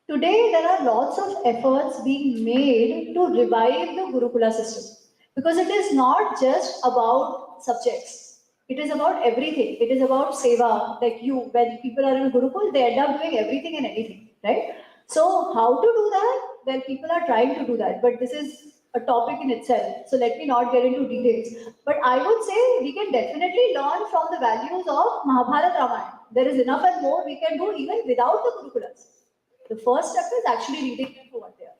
Today, there are lots of efforts being made to revive the Gurukula system because it is not just about subjects. It is about everything. It is about seva. Like when people are in Gurukul, they end up doing everything and anything, right? So how to do that? Well, people are trying to do that, but this is a topic in itself. So let me not get into details. But I would say we can definitely learn from the values of Mahabharata Ramayana. There is enough and more we can do even without the Gurukulas. The first step is actually reading them for what they are.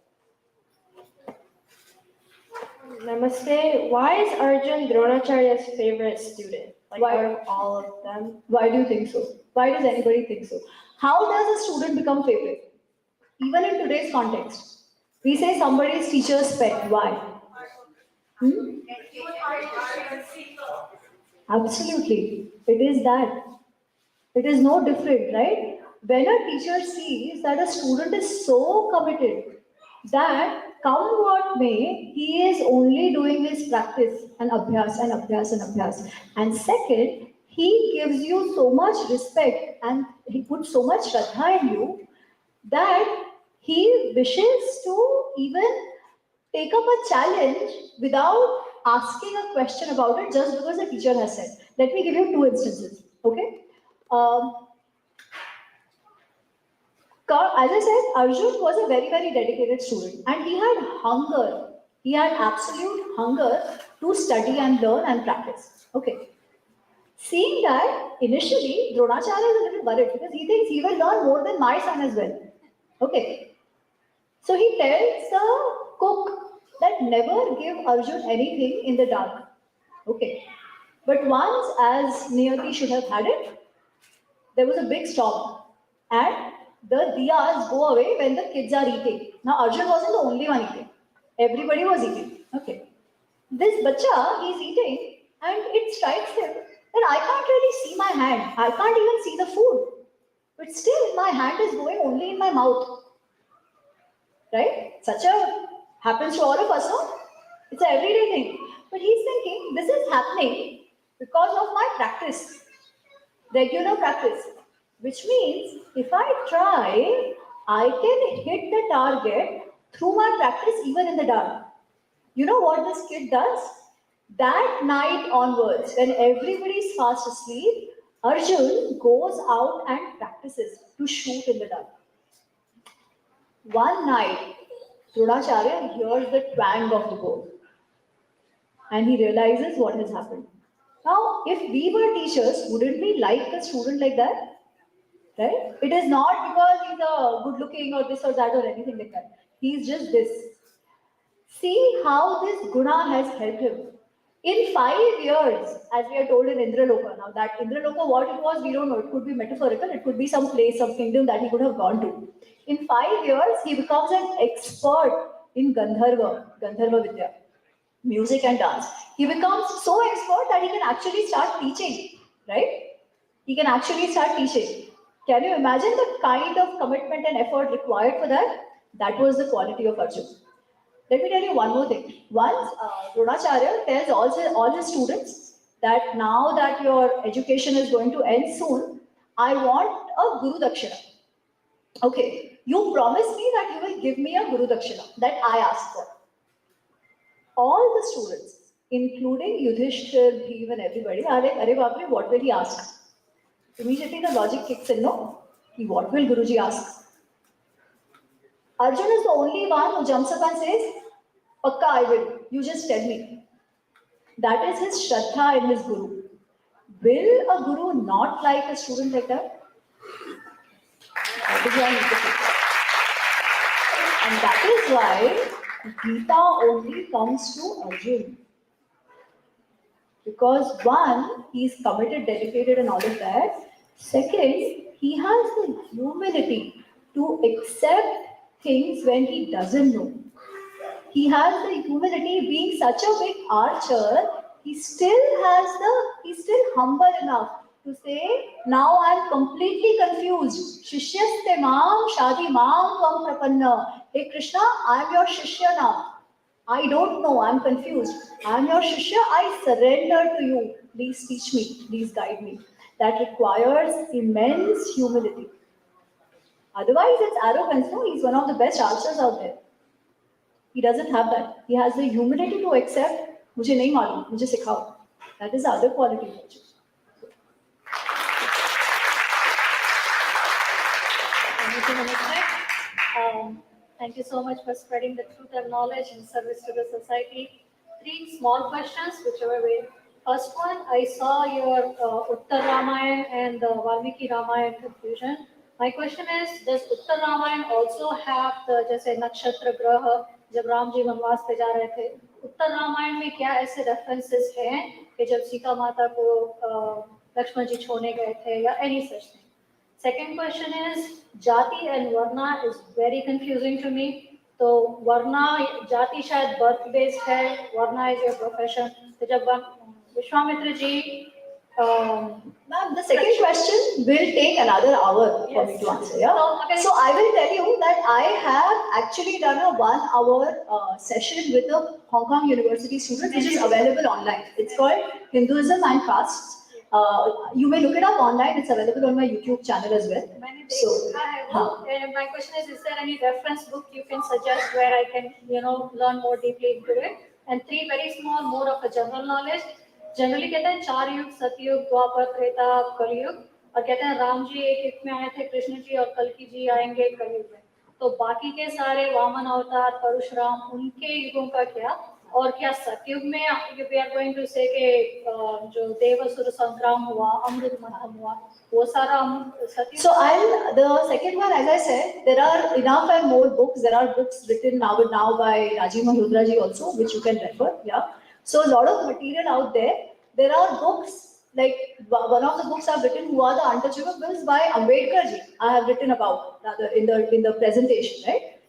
Namaste. Why is Arjun Dronacharya's favorite student? Like Why? out of all of them? Why do you think so? Why does anybody think so? How does a student become favorite? Even in today's context, we say somebody's teacher's pet. Why? Hmm? Absolutely. It is that. It is no different, right? When a teacher sees that a student is so committed that come what may, he is only doing his practice and abhyas and abhyas and abhyas. And second, he gives you so much respect and he puts so much shraddha in you that he wishes to even take up a challenge without asking a question about it just because the teacher has said. Let me give you two instances, okay? As I said, Arjun was a very, very dedicated student and he had hunger. He had absolute hunger to study and learn and practice. Okay. Seeing that, initially, Dronacharya is a little worried because he thinks he will learn more than my son as well. Okay. So he tells the cook that never give Arjun anything in the dark. Okay. But once, as Niyati should have had it, there was a big storm and the diyas go away when the kids are eating. Now Arjun wasn't the only one eating. Everybody was eating. Okay. This bacha, he's eating and it strikes him that I can't really see my hand. I can't even see the food. But still my hand is going only in my mouth. Right? Such a happens to all of us, no? It's an everyday thing. But he's thinking this is happening because of my practice. Regular practice. Which means if I try, I can hit the target through my practice even in the dark. You know what this kid does? That night onwards, when everybody's fast asleep, Arjun goes out and practices to shoot in the dark. One night, Dronacharya hears the twang of the bow and he realizes what has happened. Now, if we were teachers, wouldn't we like a student like that? Right? It is not because he's a good looking or this or that or anything like that. He's just this. See how this guna has helped him. In 5 years, as we are told in Indraloka, now that Indraloka, what it was, we don't know. It could be metaphorical, it could be some place, some kingdom that he could have gone to. In 5 years, he becomes an expert in Gandharva Vidya, music and dance. He becomes so expert that he can actually start teaching, right? He can actually start teaching. Can you imagine the kind of commitment and effort required for that? That was the quality of Arjun. Let me tell you one more thing. Once Dronacharya tells all his students that now that your education is going to end soon, I want a Guru Dakshina. Okay, you promise me that you will give me a Guru Dakshina that I ask for. All the students, including Yudhishthir, Bhim and everybody, are like, Arey Bapre, what will he ask? Immediately the logic kicks in, no? What will Guruji ask? Arjun is the only one who jumps up and says, Pakka, I will. You just tell me. That is his shraddha in his Guru. Will a Guru not like a student like that? That is why he and that is why Gita only comes to Arjun. Because one, he is committed, dedicated and all of that. Second, he has the humility to accept things when he doesn't know. He has the humility, being such a big archer, he's still humble enough to say, now I'm completely confused. Shishyaste maam shadi maam tvam prapanna. Hey Krishna, I'm your Shishya now. I don't know, I'm confused. I'm your Shishya, I surrender to you. Please teach me, please guide me. That requires immense humility. Otherwise, it's arrogance. No, he's one of the best archers out there. He doesn't have that. He has the humility to accept, मुझे नहीं मालूम, मुझे सिखाओ. That is the other quality of virtue. Thank you so much for spreading the truth and knowledge in service to the society. 3 small questions, whichever way. First one, I saw your Uttar Ramayan and the Valmiki Ramayan confusion. My question is, does Uttar Ramayan also have the जैसे नक्षत्र ग्रह जब राम जी वनवास पे जा रहे थे, उत्तर रामायण में क्या ऐसे रेफरेंसेस हैं कि जब सीता माता को लक्ष्मण जी छोड़ने गए थे या any such thing? Second question is, Jati and Varna is very confusing to me. So Varna, Jati शायद birth based है, Varna is your profession. तो जब Vishwamitra ji Ma'am, the second question will take another hour for me to answer. Yeah. So I will tell you that I have actually done a 1 hour session with a Hong Kong University student, which is available online. It's called Hinduism and Castes. You may look it up online. It's available on my YouTube channel as well. So, my question is there any reference book you can suggest where I can, learn more deeply into it? And 3 very small, more of a general knowledge. Generally कहते हैं 4 युग, सतयुग, द्वापर, त्रेता, कलयुग, और कहते हैं राम जी एक युग में आए थे, कृष्ण जी और कल्कि जी आएंगे कलयुग में. तो बाकी के सारे वामन अवतार, परशुराम, उनके युगों का क्या? और क्या सतयुग में वी आर गोइंग टू से कि जो देवासुर संग्राम हुआ, अमृत मंथन हुआ, वो सारा सतयुग? So the second one, as I said, there are enough and more books. There are books written now by Rajiv Malhotra ji also, which you can refer. Yeah. So a lot of material out there. There are books, like one of the books I've written, Who Are the Untouchables by Ambedkar ji. I have written about rather in the presentation, right?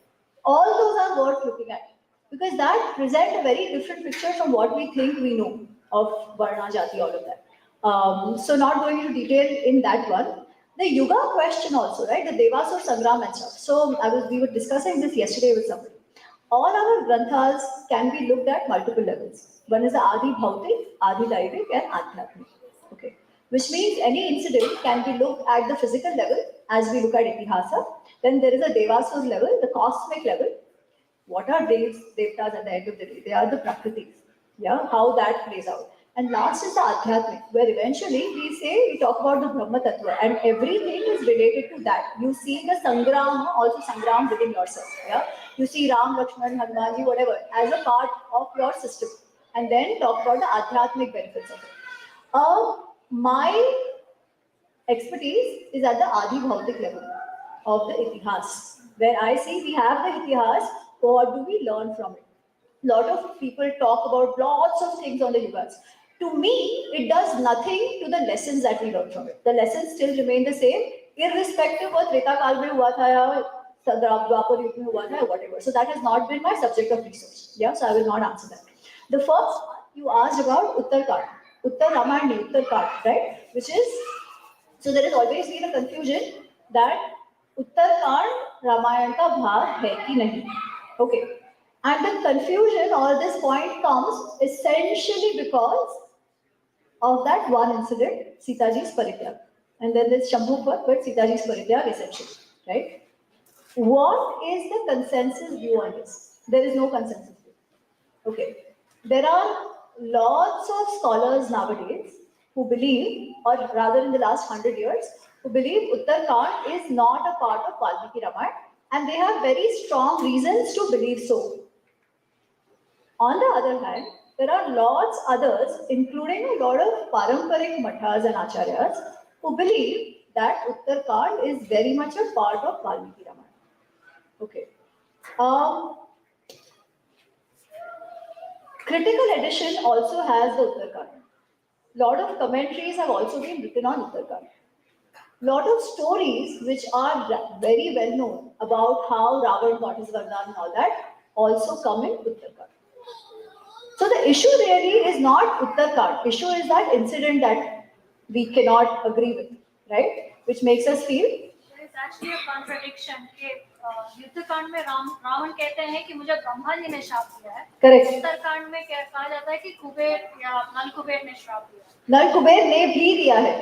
All those are worth looking at because that present a very different picture from what we think we know of Varna, Jati, all of that. So not going into detail in that one. The Yuga question also, right? The Devasur Sangram and stuff. So we were discussing this yesterday with somebody. All our granthas can be looked at multiple levels. One is the Adi Bhautik, Adi Daivik, and Adhyatmik. Okay. Which means any incident can be looked at the physical level as we look at Itihasa. Then there is a Devasur level, the cosmic level. What are Devtas at the end of the day? They are the Prakritis. Yeah, how that plays out. And last is the Adhyatmik, where eventually we talk about the Brahma Tattva, and everything is related to that. You see the Sangram, also Sangram within yourself. Yeah, you see Ram, Lakshman, Hanumanji, whatever, as a part of your system, and then talk about the Adhyatmik benefits of it. My expertise is at the Adi Bhautik level of the Itihas, where I see we have the Itihas. What do we learn from it? Lot of people talk about lots of things on the Yugas. To me, it does nothing to the lessons that we learn from it. The lessons still remain the same, irrespective of Treta Kal mein hua tha ya Dwapar Yug mein hua tha, whatever. So that has not been my subject of research. Yeah, so I will not answer that. The first one you asked about Uttar Kand, Uttar Ramayana, Uttar Kand, right? Which is, so there has always been a confusion that Uttar Kand Ramayana ka bhag hai ki nahi. Okay. And the confusion or this point comes essentially because of that one incident, Sitaji's Parityag. And then there's Shambhupat, but Sitaji's Parityag essentially, right? What is the consensus view on this? There is no consensus view. Okay. There are lots of scholars nowadays who believe, or rather in the last 100 years, who believe Uttar Kand is not a part of Valmiki Ramayana, and they have very strong reasons to believe so. On the other hand, there are lots others, including a lot of Paramparik Mathas and Acharyas, who believe that Uttar Kand is very much a part of Valmiki Ramayana. Okay. Critical edition also has the Uttar Kand. Lot of commentaries have also been written on Uttar Kand. Lot of stories which are very well known about how Ravan got his Vardhan and all that also come in Uttar Kand. So the issue really is not Uttar Kand. Issue is that incident that we cannot agree with, right? Which makes us feel. There is actually a contradiction. युद्ध कांड में रावण कहते हैं कि मुझे ब्रह्मा जी ने श्राप दिया है. Correct. उत्तर कांड में कहा जाता है कि कुबेर या नल कुबेर ने श्राप दिया. नल कुबेर ने भी दिया है.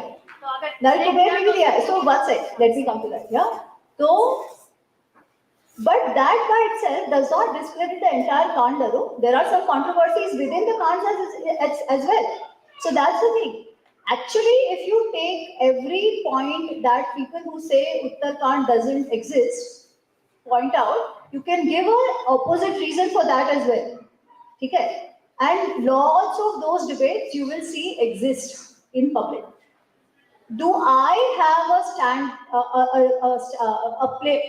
नल कुबेर ने भी दिया है. So one sec, let me come to that. Yeah. So, but that by itself does not discredit the entire Kanda. There are some controversies within the Kandas as well. So that's the thing. Actually, if you take every point that people who say Uttar Kand doesn't exist, point out, you can give an opposite reason for that as well. Okay? And lots of those debates you will see exist in public. Do I have a stand,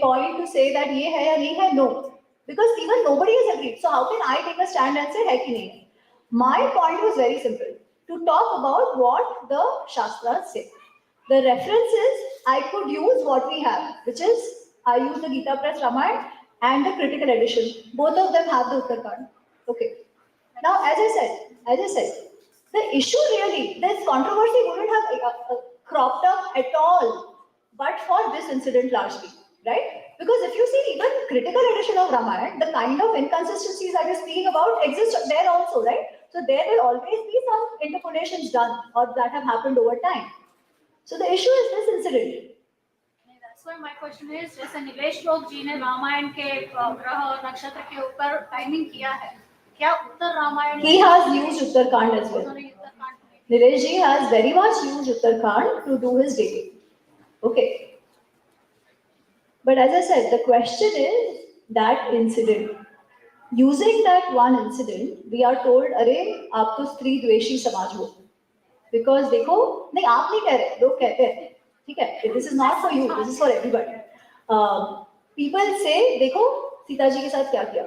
point to say that ye hai ya nahi hai? No. Because even nobody has agreed. So how can I take a stand and say hai ki nahi hai? My point was very simple. To talk about what the Shastras say. The references, I could use what we have, which is, I use the Gita Press Ramayana and the critical edition. Both of them have the Uttarakhand. Okay. Now, as I said, the issue really, this controversy wouldn't have cropped up at all, but for this incident largely, right? Because if you see even critical edition of Ramayana, the kind of inconsistencies I was speaking about exist there also, right? So there will always be some interpolations done or that have happened over time. So the issue is this incident. That's why my question is, जैसे नीलेश लोक जी ने रामायण के ग्रह और नक्षत्र के ऊपर timing किया है, क्या उत्तर Ramayan? He has used Uttarakhand as well. Nilesh ji has very much used Uttarakhand to do his dating. Okay. But as I said, the question is that incident. Using that one incident, we are told, अरे आप तो स्त्री द्वेषी समाज हो. Because देखो, नहीं आप नहीं कह रहे, लोग कहते हैं, ठीक है? This is not for you, this is for everybody. People say, देखो सीता जी के साथ क्या किया?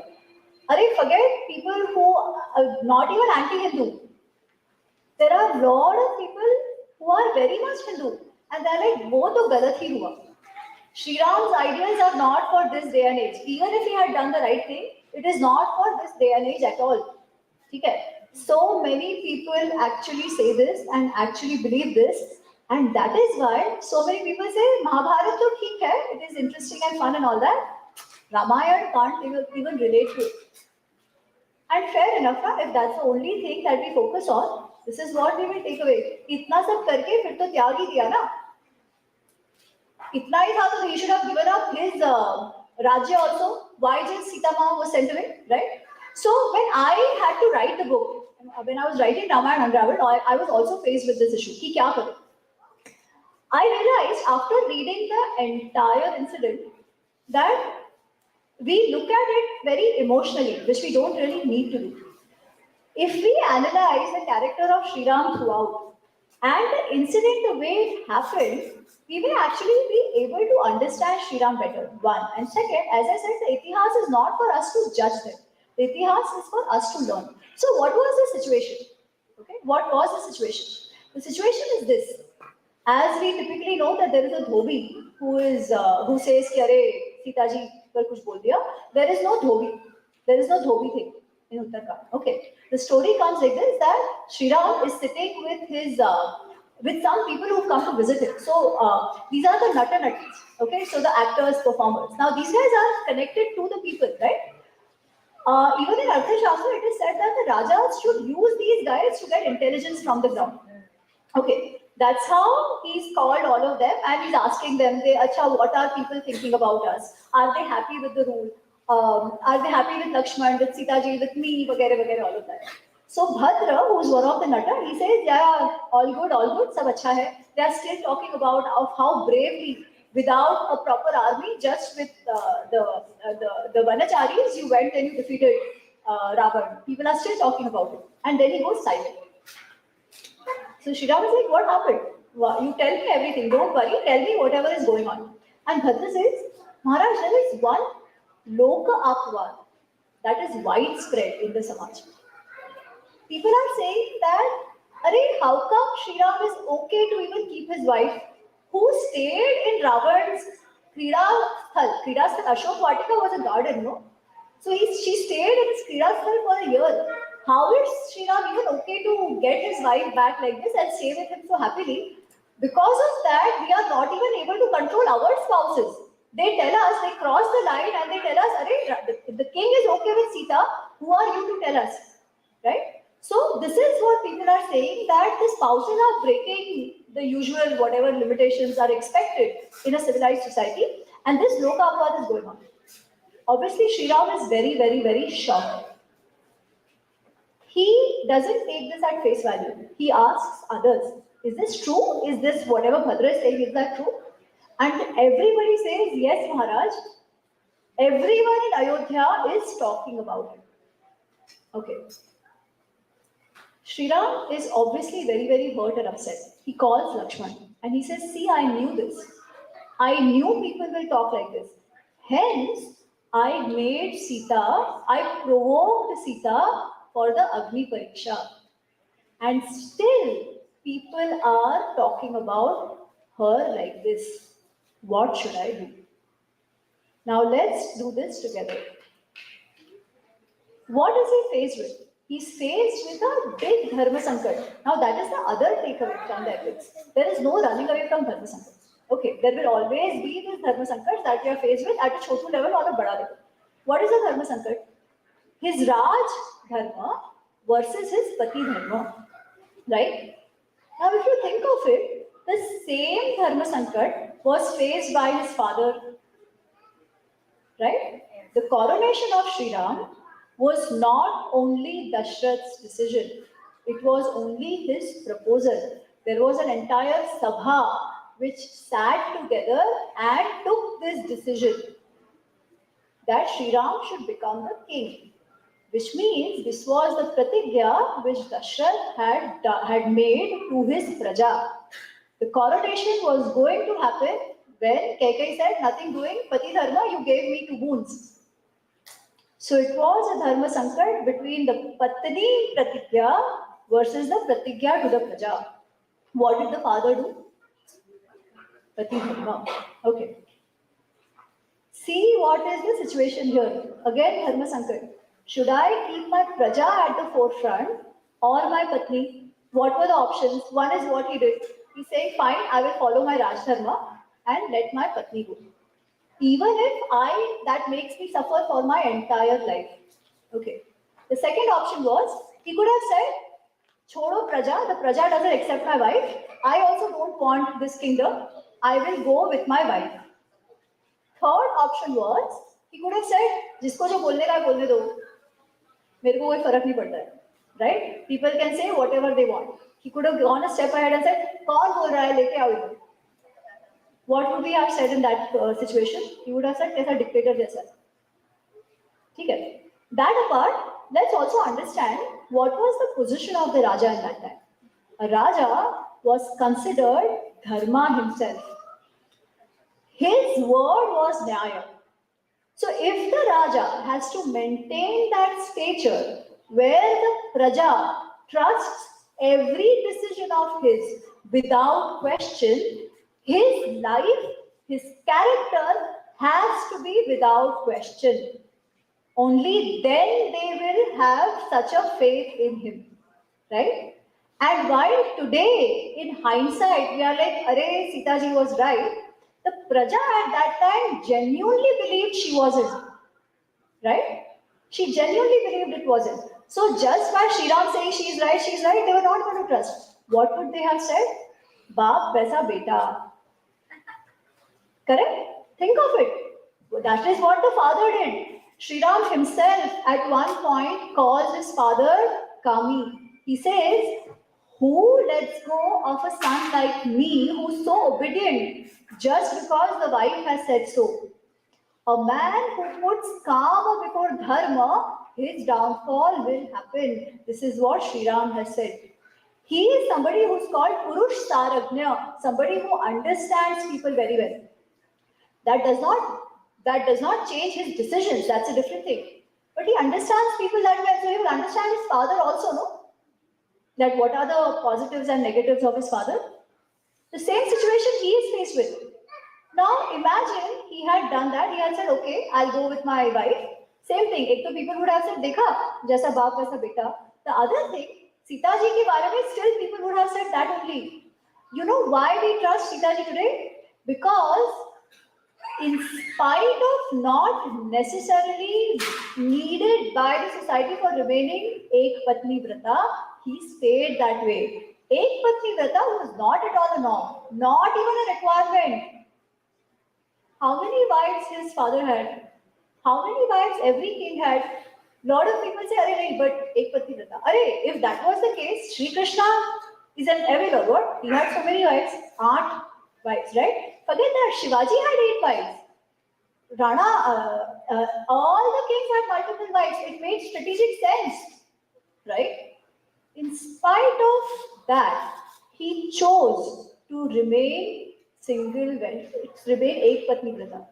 अरे forget people who are not even anti-Hindu. There are a lot of people who are very much Hindu, and they're like, वो तो गलत ही हुआ. Shri Ram's ideals are not for this day and age. Even if he had done the right thing, it is not for this day and age at all. Okay? So many people actually say this and actually believe this, and that is why so many people say Mahabharata to theek hai, it is interesting and fun and all that. Ramayana can't even relate to it. And fair enough, if that's the only thing that we focus on, this is what we will take away. इतना सब करके फिर तो त्याग ही दिया ना. इतना ही था तो he should have given up his Rajya also. Why just Sita Ma was sent away, right? So when I had to write the book, when I was writing Ramayana Unraveled, I was also faced with this issue. कि क्या करें? I realized after reading the entire incident that we look at it very emotionally, which we don't really need to do. If we analyze the character of Sri Ram throughout and the incident the way it happened, we may actually be able to understand Sri Ram better. One. And second, as I said, the Itihas is not for us to judge them. The Itihas is for us to learn. So what was the situation? Okay, what was the situation? The situation is this. As we typically know that there is a dhobi who says कि अरे सीता जी पर कुछ बोल दिया. There is no dhobi. There is no dhobi thing in Uttarakhand. Okay. The story comes like this, that Sri Ram is sitting with his with some people who come to visit him. So these are the Nata Natis. Okay. So the actors, performers. Now these guys are connected to the people, right? Even in Arthashastra, it is said that the Rajas should use these guys to get intelligence from the ground. Okay. That's how he's called all of them and he's asking them, Acha, what are people thinking about us? Are they happy with the rule? Are they happy with Lakshman, with Sita ji, with me, vagere, vagere, all of that. So Bhadra, who's one of the Nata, he says, yeah, all good, sab acha hai. They are still talking about of how bravely, without a proper army, just with the Vanacharis, you went and you defeated Ravan. People are still talking about it. And then he goes silent. So Shri Ram is like, what happened? You tell me everything, don't worry, tell me whatever is going on. And Bhadra says, Maharaj, there is one Loka Apvad that is widespread in the Samaj. People are saying that, how come Shri Ram is okay to even keep his wife, who stayed in Ravan's Krida Sthal, Ashok Vatika was a garden, no? So she stayed in his Krida Sthal for a year. How is Shri Ram even okay to get his wife back like this and stay with him so happily? Because of that, we are not even able to control our spouses. They tell us, they cross the line and they tell us, if the king is okay with Sita, who are you to tell us? Right? So this is what people are saying, that the spouses are breaking the usual whatever limitations are expected in a civilized society, and this Loka Apvad is going on. Obviously, Shri Ram is very, very, very shocked. He doesn't take this at face value. He asks others, is this true? Is this whatever Bhadra is saying, is that true? And everybody says, yes, Maharaj. Everyone in Ayodhya is talking about it. Okay. Sri Ram is obviously very, very hurt and upset. He calls Lakshman and he says, see, I knew this. I knew people will talk like this. Hence, I made Sita, I provoked Sita for the Agni Pariksha. And still, people are talking about her like this. What should I do? Now, let's do this together. What is he faced with? He's faced with a big Dharma Sankat. Now, that is the other takeaway from the epics. There is no running away from Dharma Sankat. Okay, there will always be this Dharma Sankat that you are faced with at a chotu level or a bada level. What is the Dharma Sankat? His Raj Dharma versus his Pati Dharma. Right? Now, if you think of it, the same Dharma Sankat was faced by his father. Right? The coronation of Sri Ram was not only Dashrath's decision, it was only his proposal. There was an entire sabha which sat together and took this decision that Sri Ram should become the king, which means this was the pratigya which Dashrath had made to his praja. The coronation was going to happen when Kaikeyi said, nothing doing, Pati Dharma, you gave me 2 boons. So it was a Dharma Sankat between the Patni Pratigya versus the Pratigya to the Praja. What did the father do? Pati Dharma. Okay. See what is the situation here. Again, Dharma Sankat. Should I keep my Praja at the forefront or my Patni? What were the options? One is what he did. He's saying, fine, I will follow my Raj Dharma and let my Patni go. Even if that makes me suffer for my entire life. Okay. The second option was, he could have said, Chodo Praja, the Praja doesn't accept my wife. I also don't want this kingdom. I will go with my wife. Third option was, he could have said, जिसको जो बोलने का है बोलने दो, मेरे को कोई फर्क नहीं पड़ता है, right? People can say whatever they want. He could have gone a step ahead and said, कौन बोल रहा है लेके आओ इधर. What would we have said in that situation? He would have said, कैसा dictator जैसा. ठीक है. That apart, let's also understand what was the position of the Raja in that time. A Raja was considered Dharma himself. His word was Nyaya. So if the Raja has to maintain that stature where the Praja trusts every decision of his without question, his life, his character has to be without question. Only then they will have such a faith in him. Right? And while today, in hindsight, we are like, Arey, Sita ji was right, the Praja at that time genuinely believed she wasn't. Right? She genuinely believed it wasn't. So just by Sri Ram saying she's right, they were not going to trust. What would they have said? Baap paisa beta. Correct? Think of it. That is what the father did. Sri Ram himself at one point calls his father Kami. He says, who lets go of a son like me who's so obedient just because the wife has said so? A man who puts karma before dharma, his downfall will happen. This is what Sri Ram has said. He is somebody who's called Purush Saragnya, somebody who understands people very well. That does not change his decisions. That's a different thing. But he understands people that well, so he will understand his father also, no? That what are the positives and negatives of his father? The same situation he is faced with. Now imagine he had done that. He had said, okay, I'll go with my wife. Same thing. Ek to people would have said, dekha, jaisa baap waisa beta. The other thing, Sita ji ke baare mein still people would have said that only. You know why we trust Sita ji today? Because in spite of not necessarily needed by the society for remaining Ek Patni Vrata, he stayed that way. Ek Patni Vrata was not at all a norm, not even a requirement. How many wives his father had? How many wives every king had? Lot of people say, Arey, but Ek Patni Vrata. Arey, if that was the case, Sri Krishna is an everywhere. What? He had so many wives, 8 wives, right? Forget that, Shivaji had 8 wives. all the kings had multiple wives. It made strategic sense, right? In spite of that, he chose to remain single, remain ek patni vrata.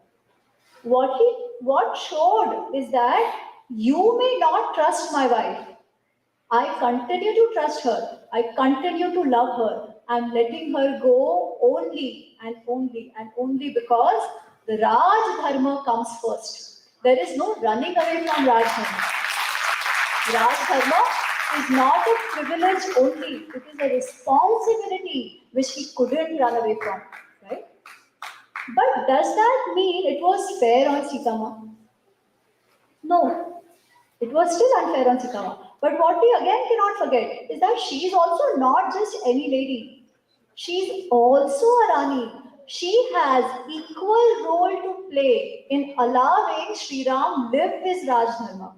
What showed is that you may not trust my wife. I continue to trust her. I continue to love her. I'm letting her go only and only and only because the Raj Dharma comes first. There is no running away from Raj Dharma. Raj Dharma is not a privilege only. It is a responsibility which he couldn't run away from. Right? But does that mean it was fair on Sita Ma? No. It was still unfair on Sita Ma. But what we again cannot forget is that she is also not just any lady. She is also a Rani. She has equal role to play in allowing Sri Ram live his Raj Dharma.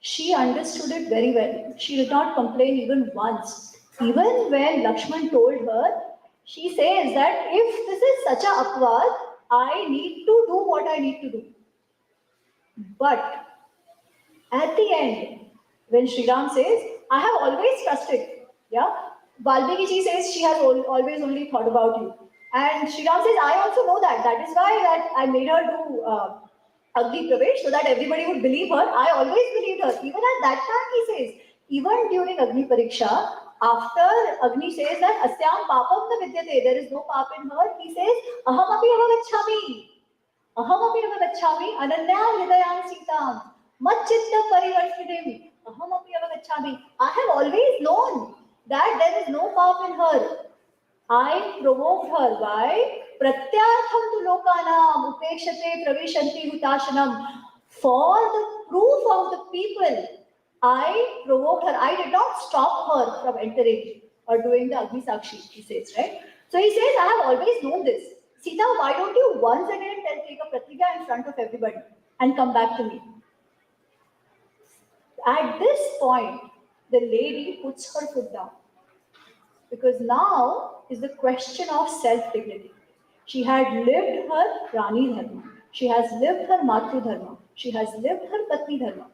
She understood it very well. She did not complain even once. Even when Lakshman told her, she says that if this is such a apvad, I need to do what I need to do. But at the end, when Sri Ram says, I have always trusted, yeah, Valmiki ji says she has always only thought about you. And Sri Ram says, I also know that. That is why that I made her do Agni Pravesh so that everybody would believe her. I always believed her. Even at that time, he says, even during Agni Pariksha, after Agni says that Asyam papam na vidyate, there is no pap in her, he says, Aham api avagachami. Aham api avagachami, ananyam hridayam sitam, matchitta parivartidem, aham api avagachami. I have always known that there is no pap in her. I provoked her. Why? Pratyartham tu lokanam upekshate pravishanti hutashanam. For the proof of the people, I provoked her. I did not stop her from entering or doing the Agni Sakshi, he says, right? So he says, I have always known this. Sita, why don't you once again take a pratigya in front of everybody and come back to me? At this point, the lady puts her foot down. Because now is the question of self-dignity. She had lived her Rani Dharma. She has lived her Matru Dharma. She has lived her Patni Dharma.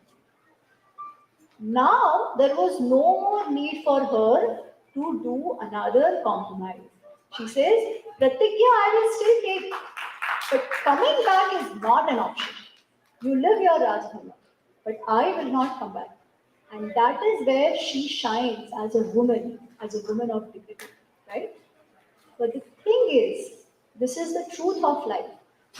Now there was no more need for her to do another compromise. She says, Pratigya I will still take, but coming back is not an option. You live your Raj Dharma, but I will not come back. And that is where she shines as a woman of dignity, right? But the thing is, this is the truth of life.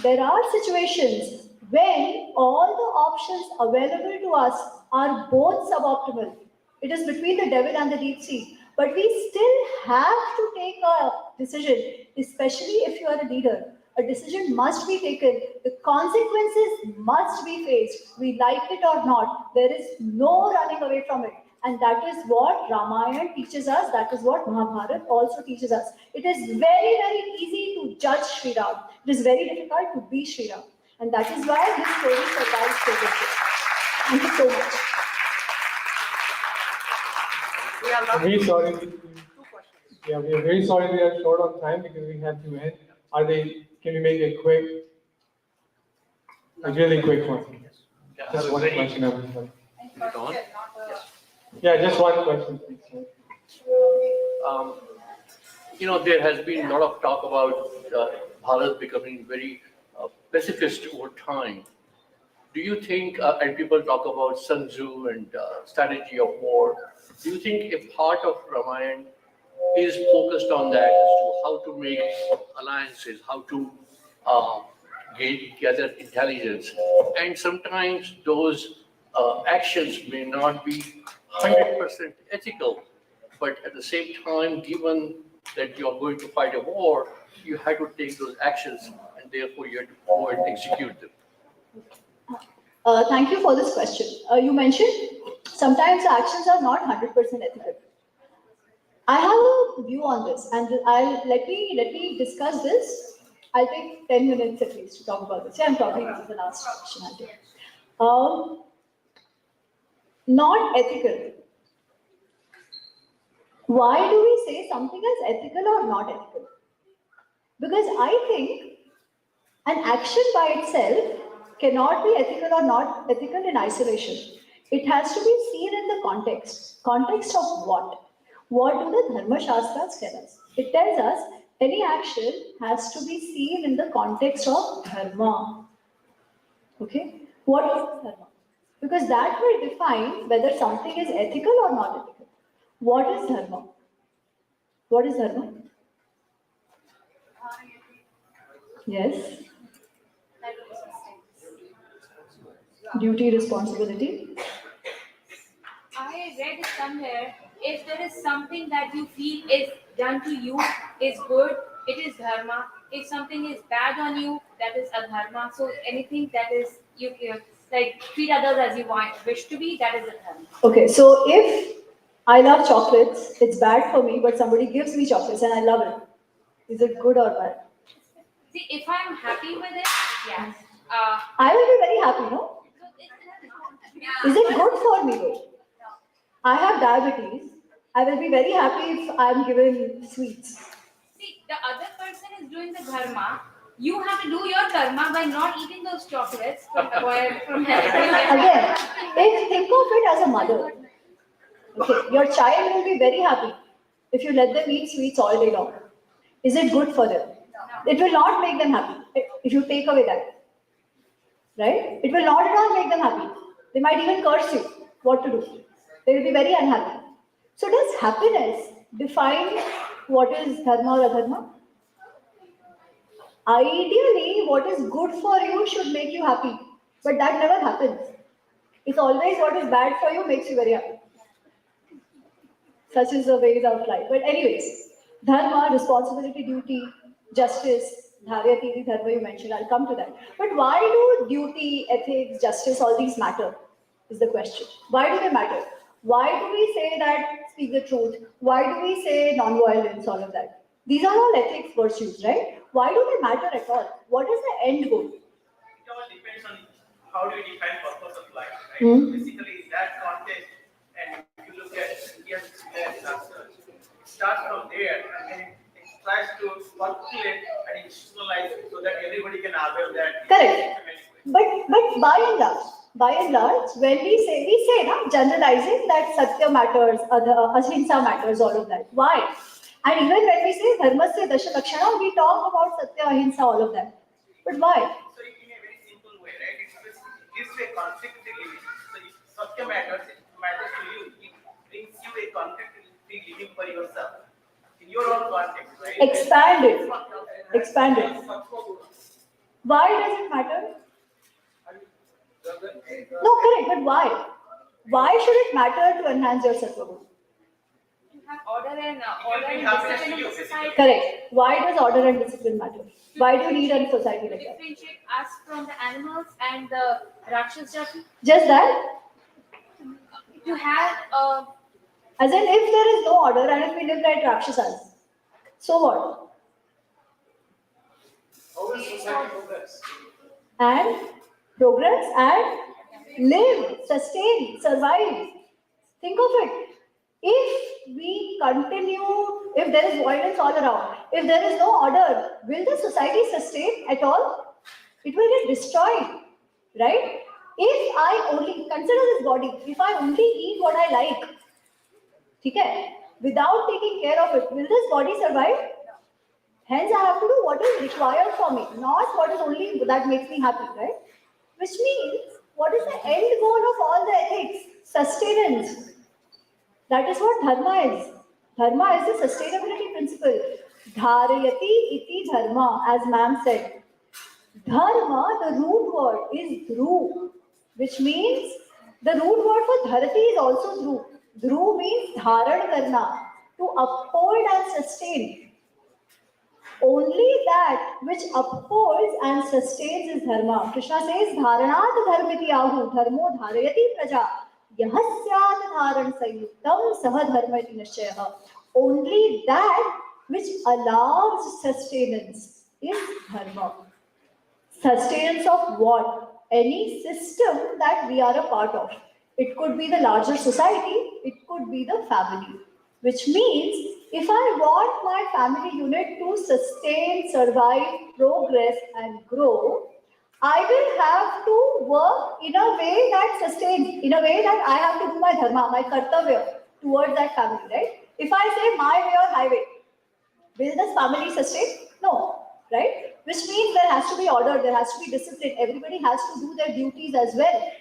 There are situations when all the options available to us are both suboptimal. It is between the devil and the deep sea. But we still have to take a decision, especially if you are a leader. A decision must be taken. The consequences must be faced. We like it or not. There is no running away from it. And that is what Ramayana teaches us. That is what Mahabharata also teaches us. It is very, very easy to judge Sri Ram. It is very difficult to be Sri Ram. And that is why this story survives so much. Thank you so much. We are sorry. Yeah, we are very sorry we are short on time because we have to end. Can we make a really quick one? Just one question, everybody. Yeah, just one question, please. There has been a lot of talk about Bharat becoming very pacifist over time. Do you think, and people talk about Sun Tzu and strategy of war, do you think a part of Ramayana is focused on that as to how to make alliances, how to gather intelligence, and sometimes those actions may not be 100% ethical, but at the same time, given that you are going to fight a war, you have to take those actions, and therefore you have to go and execute them. Thank you for this question. You mentioned sometimes the actions are not 100% ethical. I have a view on this, and let me discuss this. I'll take 10 minutes at least to talk about this. Yeah, I'm talking about the last question I'll take. Not ethical. Why do we say something is ethical or not ethical? Because I think An action by itself cannot be ethical or not ethical in isolation. It has to be seen in the context. Context of what? What do the Dharma Shastras tell us? It tells us any action has to be seen in the context of Dharma. Okay? What is Dharma? Because that will define whether something is ethical or not ethical. What is Dharma? What is Dharma? Yes. Duty, responsibility. I read somewhere, if there is something that you feel is done to you is good, it is dharma. If something is bad on you, that is adharma. So anything that is you like treat others as you wish to be, that is adharma. Okay, so if I love chocolates, it's bad for me, but somebody gives me chocolates and I love it. Is it good or bad? See, if I am happy with it, yes. I will be very happy, no? Is it good for me though? I have diabetes. I will be very happy if I am given sweets. See, the other person is doing the dharma. You have to do your dharma by not eating those chocolates from Again, think of it as a mother. Okay, your child will be very happy if you let them eat sweets all day long. Is it good for them? It will not make them happy if you take away that. Right? It will not at all make them happy. They might even curse you. What to do? They will be very unhappy. So does happiness define what is dharma or adharma? Ideally, what is good for you should make you happy. But that never happens. It's always what is bad for you makes you very happy. Such is the ways of life. But anyways, dharma, responsibility, duty, justice, dharyati, dharma you mentioned, I'll come to that. But why do duty, ethics, justice, all these matter? Is the question. Why do they matter? Why do we say that speak the truth? Why do we say non-violence, all of that? These are all ethics virtues, right? Why do they matter at all? What is the end goal? It all depends on how do you define purpose of life, right? Basically, in that context, and if you look at Indian disasters, it starts from there and then it tries to calculate and institutionalize it so that everybody can avail that. Correct. But by and large, when we say na, generalizing that satya matters, ahimsa matters, all of that. Why? And even when we say dharmasya dasha lakshana, we talk about satya, ahimsa, all of that. But why? So in a very simple way, right? It gives you a conflict-free living. So if satya matters, it matters to you. It brings you a conflict-free living for yourself in your own context, right? Expand it. Expand it. Why does it matter? No, correct, but why? Why should it matter to enhance your sattva guna? To have order and discipline in the society. Correct. Why does order and discipline matter? Why do you need a society like that? Differentiate us from the animals and the Rakshas jati. Just that? To have As in, if there is no order and if we live like Rakshasas, so what? How will society progress? And progress and live, sustain, survive. Think of it. If we continue, if there is violence all around, if there is no order, will the society sustain at all? It will get destroyed, right? If I only, consider this body, if I only eat what I like, okay, without taking care of it, will this body survive? Hence, I have to do what is required for me, not what is only that makes me happy, right? Which means, what is the end goal of all the ethics? Sustenance. That is what dharma is. Dharma is the sustainability principle. Dharayati iti dharma, as ma'am said. Dharma, the root word is dhru, which means the root word for dharati is also dhru. Dhru means dharan karna, to uphold and sustain. Only that which upholds and sustains is dharma. Krishna says, Dharanat dharmiti ahu, dharmo dharayati praja, yahasyat dharan sayuktam saha dharmati nishchayaha. Only that which allows sustenance is dharma. Sustenance of what? Any system that we are a part of. It could be the larger society, it could be the family. Which means If I want my family unit to sustain, survive, progress, and grow, I will have to work in a way that sustains, in a way that I have to do my dharma, my kartavya towards that family, right? If I say my way or highway, will this family sustain? No, right? Which means there has to be order, there has to be discipline, everybody has to do their duties as well.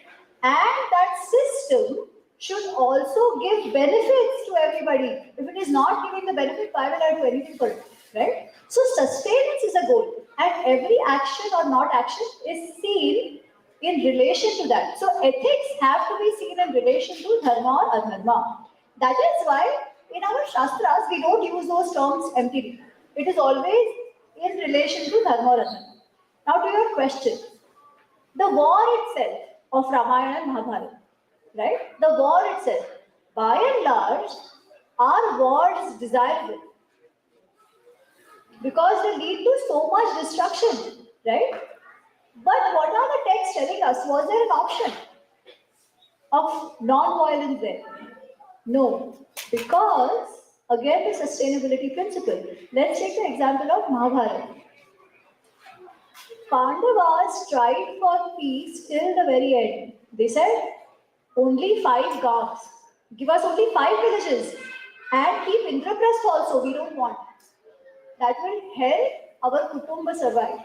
And that system should also give benefits to everybody. If it is not giving the benefit, why will I do anything for it, right? So sustenance is a goal, and every action or not action is seen in relation to that. So ethics have to be seen in relation to dharma or adharma. That is why in our shastras we don't use those terms emptily. It is always in relation to dharma or adharma. Now to your question, the war itself of Ramayana and Mahabharata, right? The war itself, by and large, are wars desirable because they lead to so much destruction, right? But what are the texts telling us? Was there an option of non-violence there? No, because again the sustainability principle. Let's take the example of Mahabharata. Pandavas tried for peace till the very end. They said, only 5 gaons. Give us only 5 villages. And keep Indraprasth also, we don't want. That will help our Kutumba survive.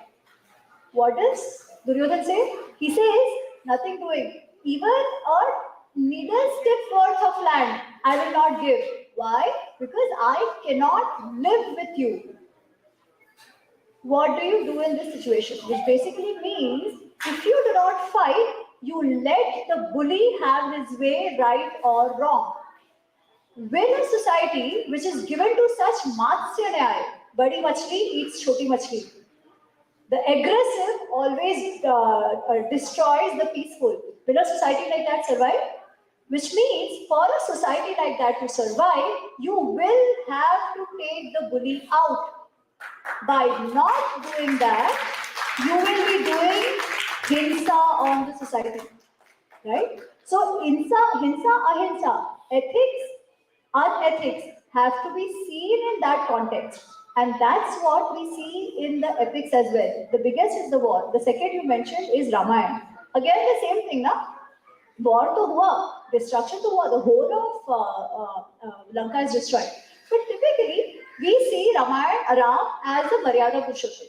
What does Duryodhan say? He says, nothing doing. Even a needle stick worth of land, I will not give. Why? Because I cannot live with you. What do you do in this situation? Which basically means, if you do not fight, you let the bully have his way, right or wrong. When a society which is given to such matsya nyaya, badi machli eats choti machli, the aggressive always destroys the peaceful. Will a society like that survive? Which means for a society like that to survive, you will have to take the bully out. By not doing that, you will be doing hinsa on the society, right? So hinsa, ahimsa, ethics, unethics have to be seen in that context. And that's what we see in the epics as well. The biggest is the war. The second you mentioned is Ramayana. Again, the same thing, na? War to hua, destruction to hua, the whole of Lanka is destroyed. But typically, we see Ram as the Maryada Purushottam.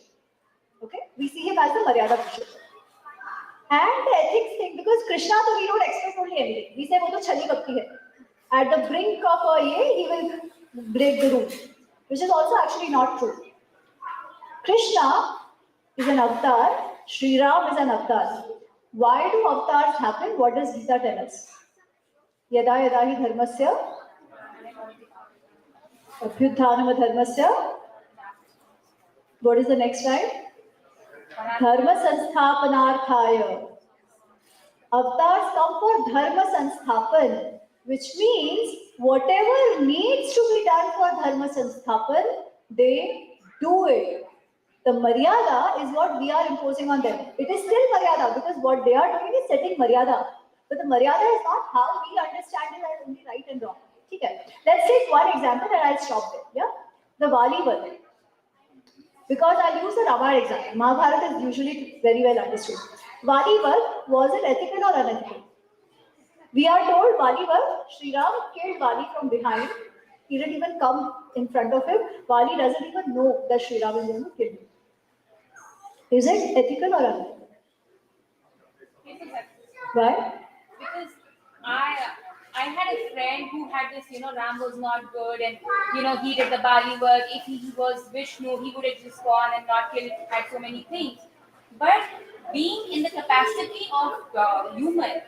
Okay? We see him as the Maryada Purushottam. And the ethics thing, because Krishna, so we don't expect only anything. We say, wo to chali kapti hai. At the brink of a ye, he will break the rules. Which is also actually not true. Krishna is an avatar, Sri Ram is an avatar. Why do avatars happen? What does Gita tell us? Yada yada hi dharmasya abhyuthanam dharmasya. What is the next line? Dharma sansthapanarthaya. Avatars come for dharma sansthapan, which means whatever needs to be done for dharma sansthapan, they do it. The maryada is what we are imposing on them. It is still maryada because what they are doing is setting maryada. But the maryada is not how we understand it as only right and wrong. Okay. Let's take one example and I'll stop there. Yeah? The Vali Vali. Because I'll use the Ramayana example. Mahabharata is usually very well understood. Vali Vali, was it ethical or unethical? We are told Vali Vali, Sri Ram killed Vali from behind. He didn't even come in front of him. Vali doesn't even know that Sri Ram is going to kill him. Is it ethical or unethical? It is ethical. Why? Because I had a friend who had this, Ram was not good and, he did the Bali work. If he was Vishnu, he would have just gone and not killed, had so many things. But being in the capacity of human,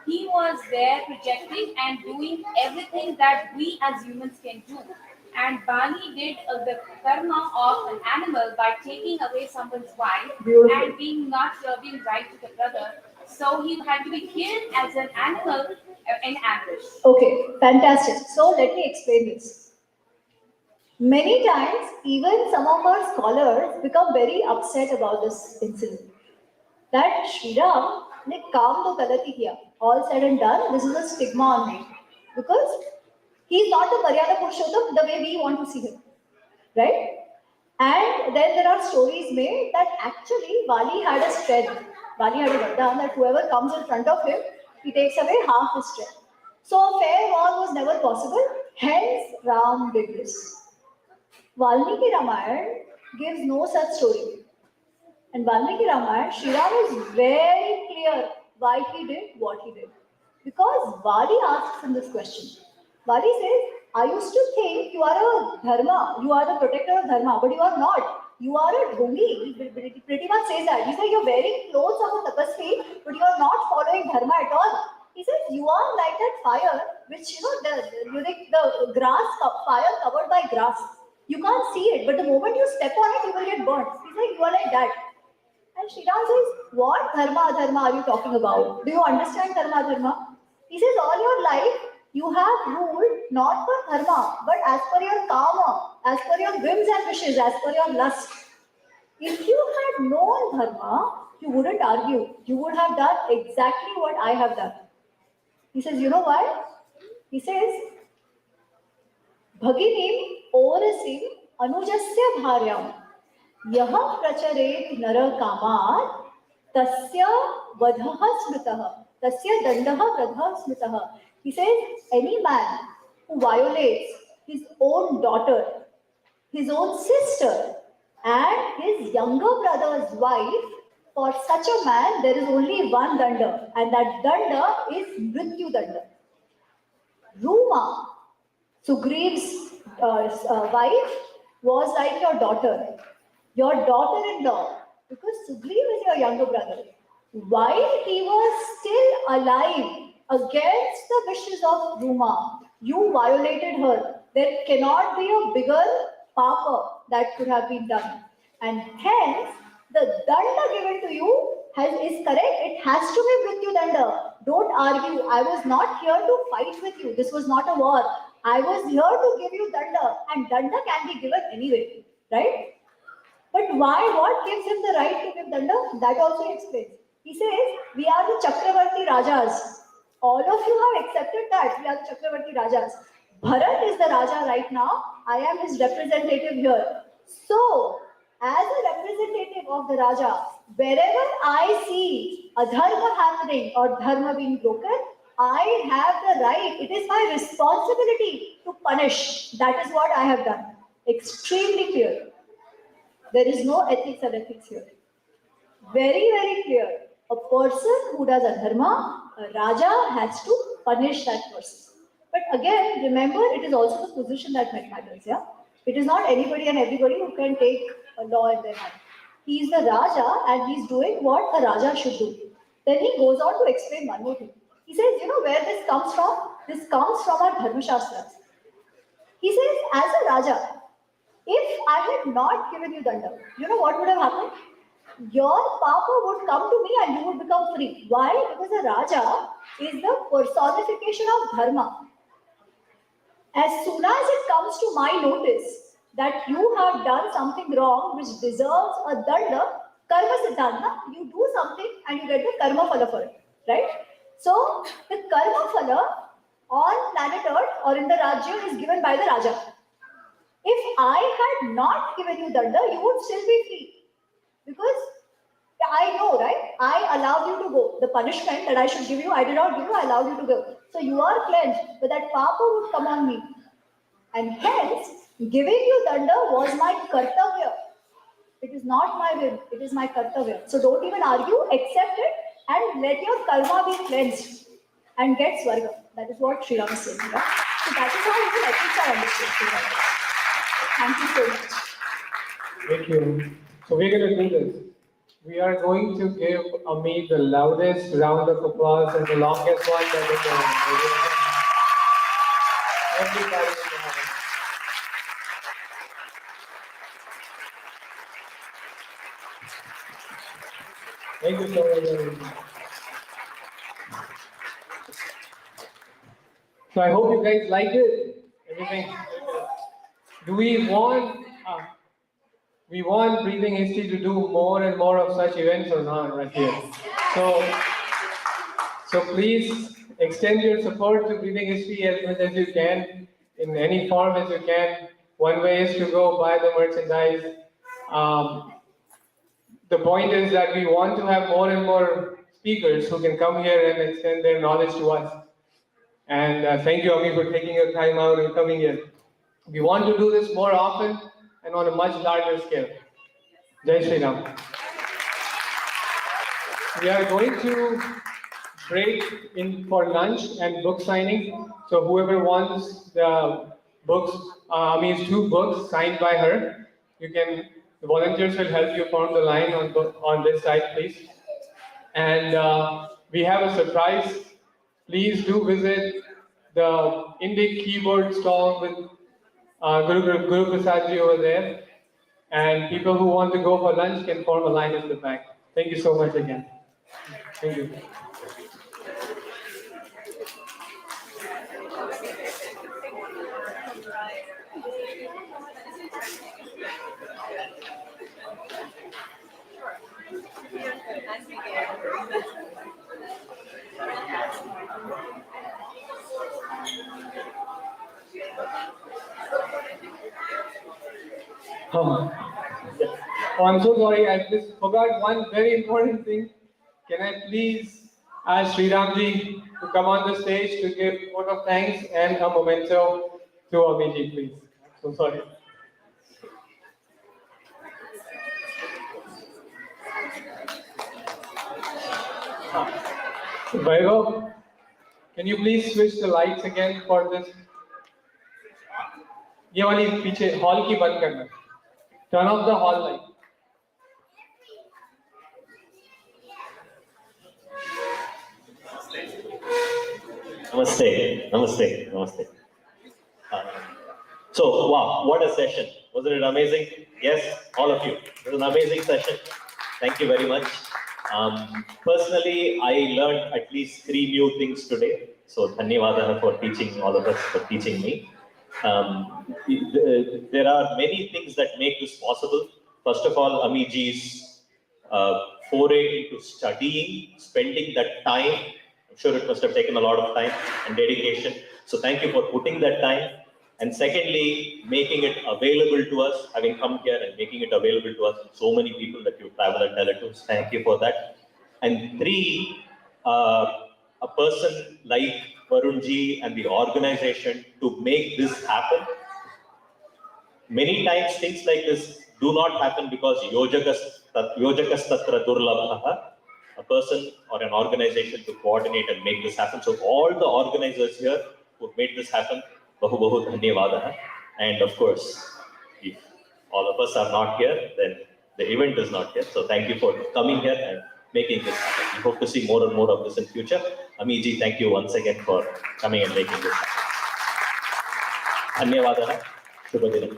he was there projecting and doing everything that we as humans can do. And Bali did the karma of an animal by taking away someone's wife and being not being right to the brother. So he had to be killed as an animal in ambush. Okay, fantastic. So let me explain this. Many times, even some of our scholars become very upset about this incident. That Sri Ram ne kaam to galati kiya. All said and done, this is a stigma on me. Because He's not the Maryada Purushottam the way we want to see him, right? And then there are stories made that actually Vali had a strength. Vali had a vardhan that whoever comes in front of him, he takes away half his strength. So a fair war was never possible, hence Ram did this. Valmiki Ramayana gives no such story. And Valmiki Ramayana, Sri Ram is very clear why he did what he did. Because Vali asks him this question. Vali says, I used to think you are a dharma, you are the protector of dharma, but you are not. You are a dhungi. He pretty much says that. He says you're wearing clothes of a tapasvi, but you are not following dharma at all. He says you are like that fire, which the grass, fire covered by grass. You can't see it, but the moment you step on it, you will get burnt. He says you are like that. And Sri Ram says, what dharma are you talking about? Do you understand dharma? He says, all your life, you have ruled not for dharma, but as per your kama, as per your whims and wishes, as per your lust. If you had known dharma, you wouldn't argue. You would have done exactly what I have done. He says, you know why? He says, Bhaginim orasim anujasya bharyam यह प्रचरेत नर कामात् तस्य वधः स्मृतः तस्य दंडः वधः स्मृतः. He says any man who violates his own daughter, his own sister, and his younger brother's wife, for such a man there is only one danda, and that danda is mrityu danda. Ruma, Sugriev's wife, was like your daughter. Your daughter-in-law, because Sugriv is your younger brother, while he was still alive against the wishes of Ruma, you violated her. There cannot be a bigger papa that could have been done. And hence, the danda given to you is correct. It has to be Mrityu danda. Don't argue. I was not here to fight with you. This was not a war. I was here to give you danda, and danda can be given anyway, right? But why? What gives him the right to give danda? That also he explains. He says, we are the Chakravarti Rajas. All of you have accepted that. We are the Chakravarti Rajas. Bharat is the Raja right now. I am his representative here. So, as a representative of the Raja, wherever I see a dharma happening or dharma being broken, I have the right. It is my responsibility to punish. That is what I have done. Extremely clear. There is no ethics and ethics here. Very, very clear. A person who does a dharma, a Raja has to punish that person. But again, remember, it is also the position that matters. Yeah, it is not anybody and everybody who can take a law in their hand. He is the Raja and he is doing what a Raja should do. Then he goes on to explain one more thing. He says, you know where this comes from? This comes from our Dharma Shastras. He says, as a Raja, if I had not given you danda, you know what would have happened? Your papa would come to me and you would become free. Why? Because the Raja is the personification of dharma. As soon as it comes to my notice that you have done something wrong which deserves a danda, karma siddhanta, you do something and you get the karma phala for it, right? So the karma phala on planet Earth or in the Rajya is given by the Raja. If I had not given you danda, you would still be free. Because I know, right? I allowed you to go. The punishment that I should give you, I did not give you, I allowed you to go. So you are cleansed, but that papa would come on me. And hence, giving you danda was my kartavya. It is not my will, it is my kartavya. So don't even argue, accept it and let your karma be cleansed and get swarga. That is what Sri Ram is saying. Right? So that is how even ethics are understood. Thank you so much. Thank you. So we're going to do this. We are going to give Amit the loudest round of applause and the longest one that we can. Everybody in the house. Thank you so much. So I hope you guys liked it. Everything. Do we want Breathing History to do more and more of such events or not right here? So please extend your support to Breathing History as much as you can. in any form as you can. One way is to go buy the merchandise. The point is that we want to have more and more speakers who can come here and extend their knowledge to us. And thank you, Ami, for taking your time out and coming here. We want to do this more often and on a much larger scale. Jai Shri Ram. We are going to break in for lunch and book signing. So whoever wants the books, Ami's 2 books signed by her, the volunteers will help you form the line on this side, please. And we have a surprise. Please do visit the Indic keyboard stall with Guru Prasadji over there. And people who want to go for lunch can form a line at the back. Thank you so much again. Thank you. Oh, I'm so sorry. I just forgot one very important thing. Can I please ask Sri Ramji to come on the stage to give a vote of thanks and a memento to Amiji, please? So sorry. Vaibhav, can you please switch the lights again for this? ये वाली पीछे hall की बंद करना. Turn off the hall light. Namaste, namaste, namaste. So, wow, what a session. Wasn't it amazing? Yes, all of you. It was an amazing session. Thank you very much. Personally, I learned at least 3 new things today. So, dhanyawada for teaching all of us, for teaching me. There are many things that make this possible. First of all, Amiji's foray into studying, spending that time. I'm sure it must have taken a lot of time and dedication. So thank you for putting that time. And secondly, making it available to us, having come here and making it available to us, so many people that you travel and tell it to. Thank you for that. And 3, a person like Varunji and the organization to make this happen. Many times things like this do not happen because yojakas tatra durlabhaha, a person or an organization to coordinate and make this happen. So all the organizers here who made this happen, bahu bahu dhanyawada. And of course, if all of us are not here, then the event is not here. So thank you for coming here and making this happen. We hope to see more and more of this in future. Amiji, thank you once again for coming and making this happen. Dhanyawada. Shubha.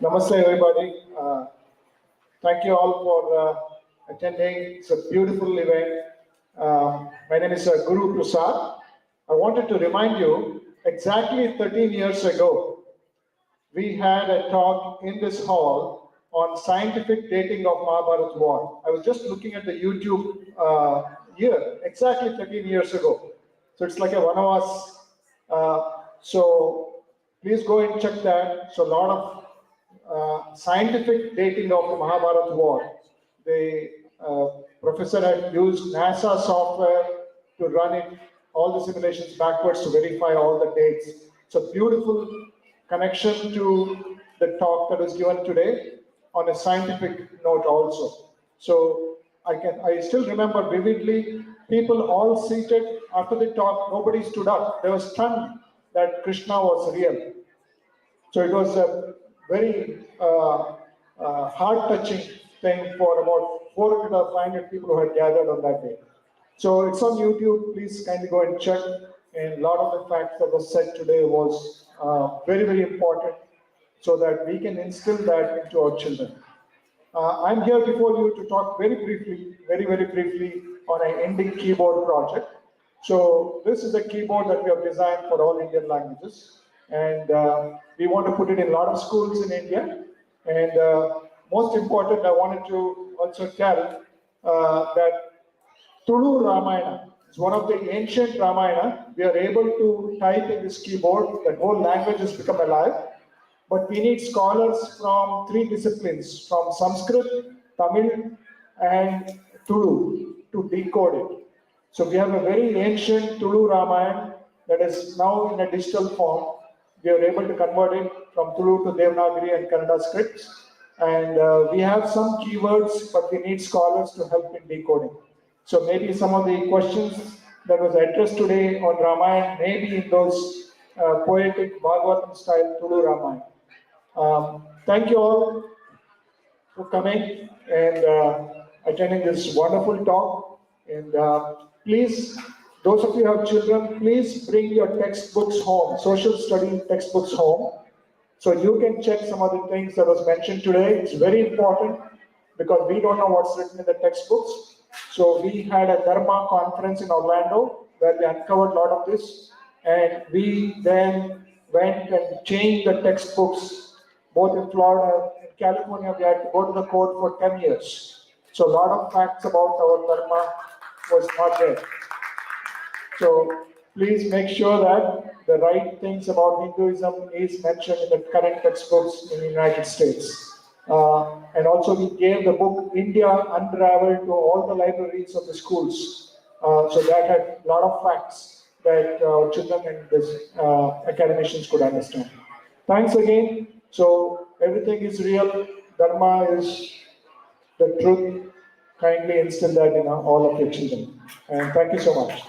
Namaste, everybody. Thank you all for attending. It's a beautiful event. My name is Guru Prasad. I wanted to remind you, exactly 13 years ago, we had a talk in this hall on scientific dating of Mahabharat war. I was just looking at the YouTube year, exactly 13 years ago. So it's like a one of us. So please go and check that. So a lot of scientific dating of the Mahabharata war. The professor had used NASA software to run it, all the simulations backwards to verify all the dates. It's a beautiful connection to the talk that was given today on a scientific note also. So I still remember vividly people all seated after the talk, nobody stood up. They were stunned that Krishna was real. So it was a very heart-touching thing for about 400 or 500 people who had gathered on that day. So it's on YouTube. Please kindly go and check. And a lot of the facts that was said today was very, very important so that we can instill that into our children. I'm here before you to talk very briefly, very briefly on an Indian keyboard project. So this is a keyboard that we have designed for all Indian languages. And we want to put it in a lot of schools in India. And most important, I wanted to also tell that Tulu Ramayana is one of the ancient Ramayana. We are able to type in this keyboard, the whole language has become alive. But we need scholars from 3 disciplines, from Sanskrit, Tamil, and Tulu to decode it. So we have a very ancient Tulu Ramayana that is now in a digital form. We are able to convert it from Tulu to Devanagari and Kannada scripts. And we have some keywords, but we need scholars to help in decoding. So maybe some of the questions that was addressed today on Ramayana may be in those poetic Bhagavatam style Tulu Ramayana. Thank you all for coming and attending this wonderful talk. And please, those of you who have children, please bring your textbooks home, social study textbooks home, so you can check some of the things that was mentioned today. It's very important because we don't know what's written in the textbooks. So we had a Dharma conference in Orlando where we uncovered a lot of this, and we then went and changed the textbooks. Both in Florida and California, we had to go to the court for 10 years. So a lot of facts about our Dharma was not there. So please make sure that the right things about Hinduism is mentioned in the current textbooks in the United States. And also we gave the book India Unraveled to all the libraries of the schools. So that had a lot of facts that children and this, academicians could understand. Thanks again. So everything is real. Dharma is the truth. Kindly instill that in all of your children. And thank you so much.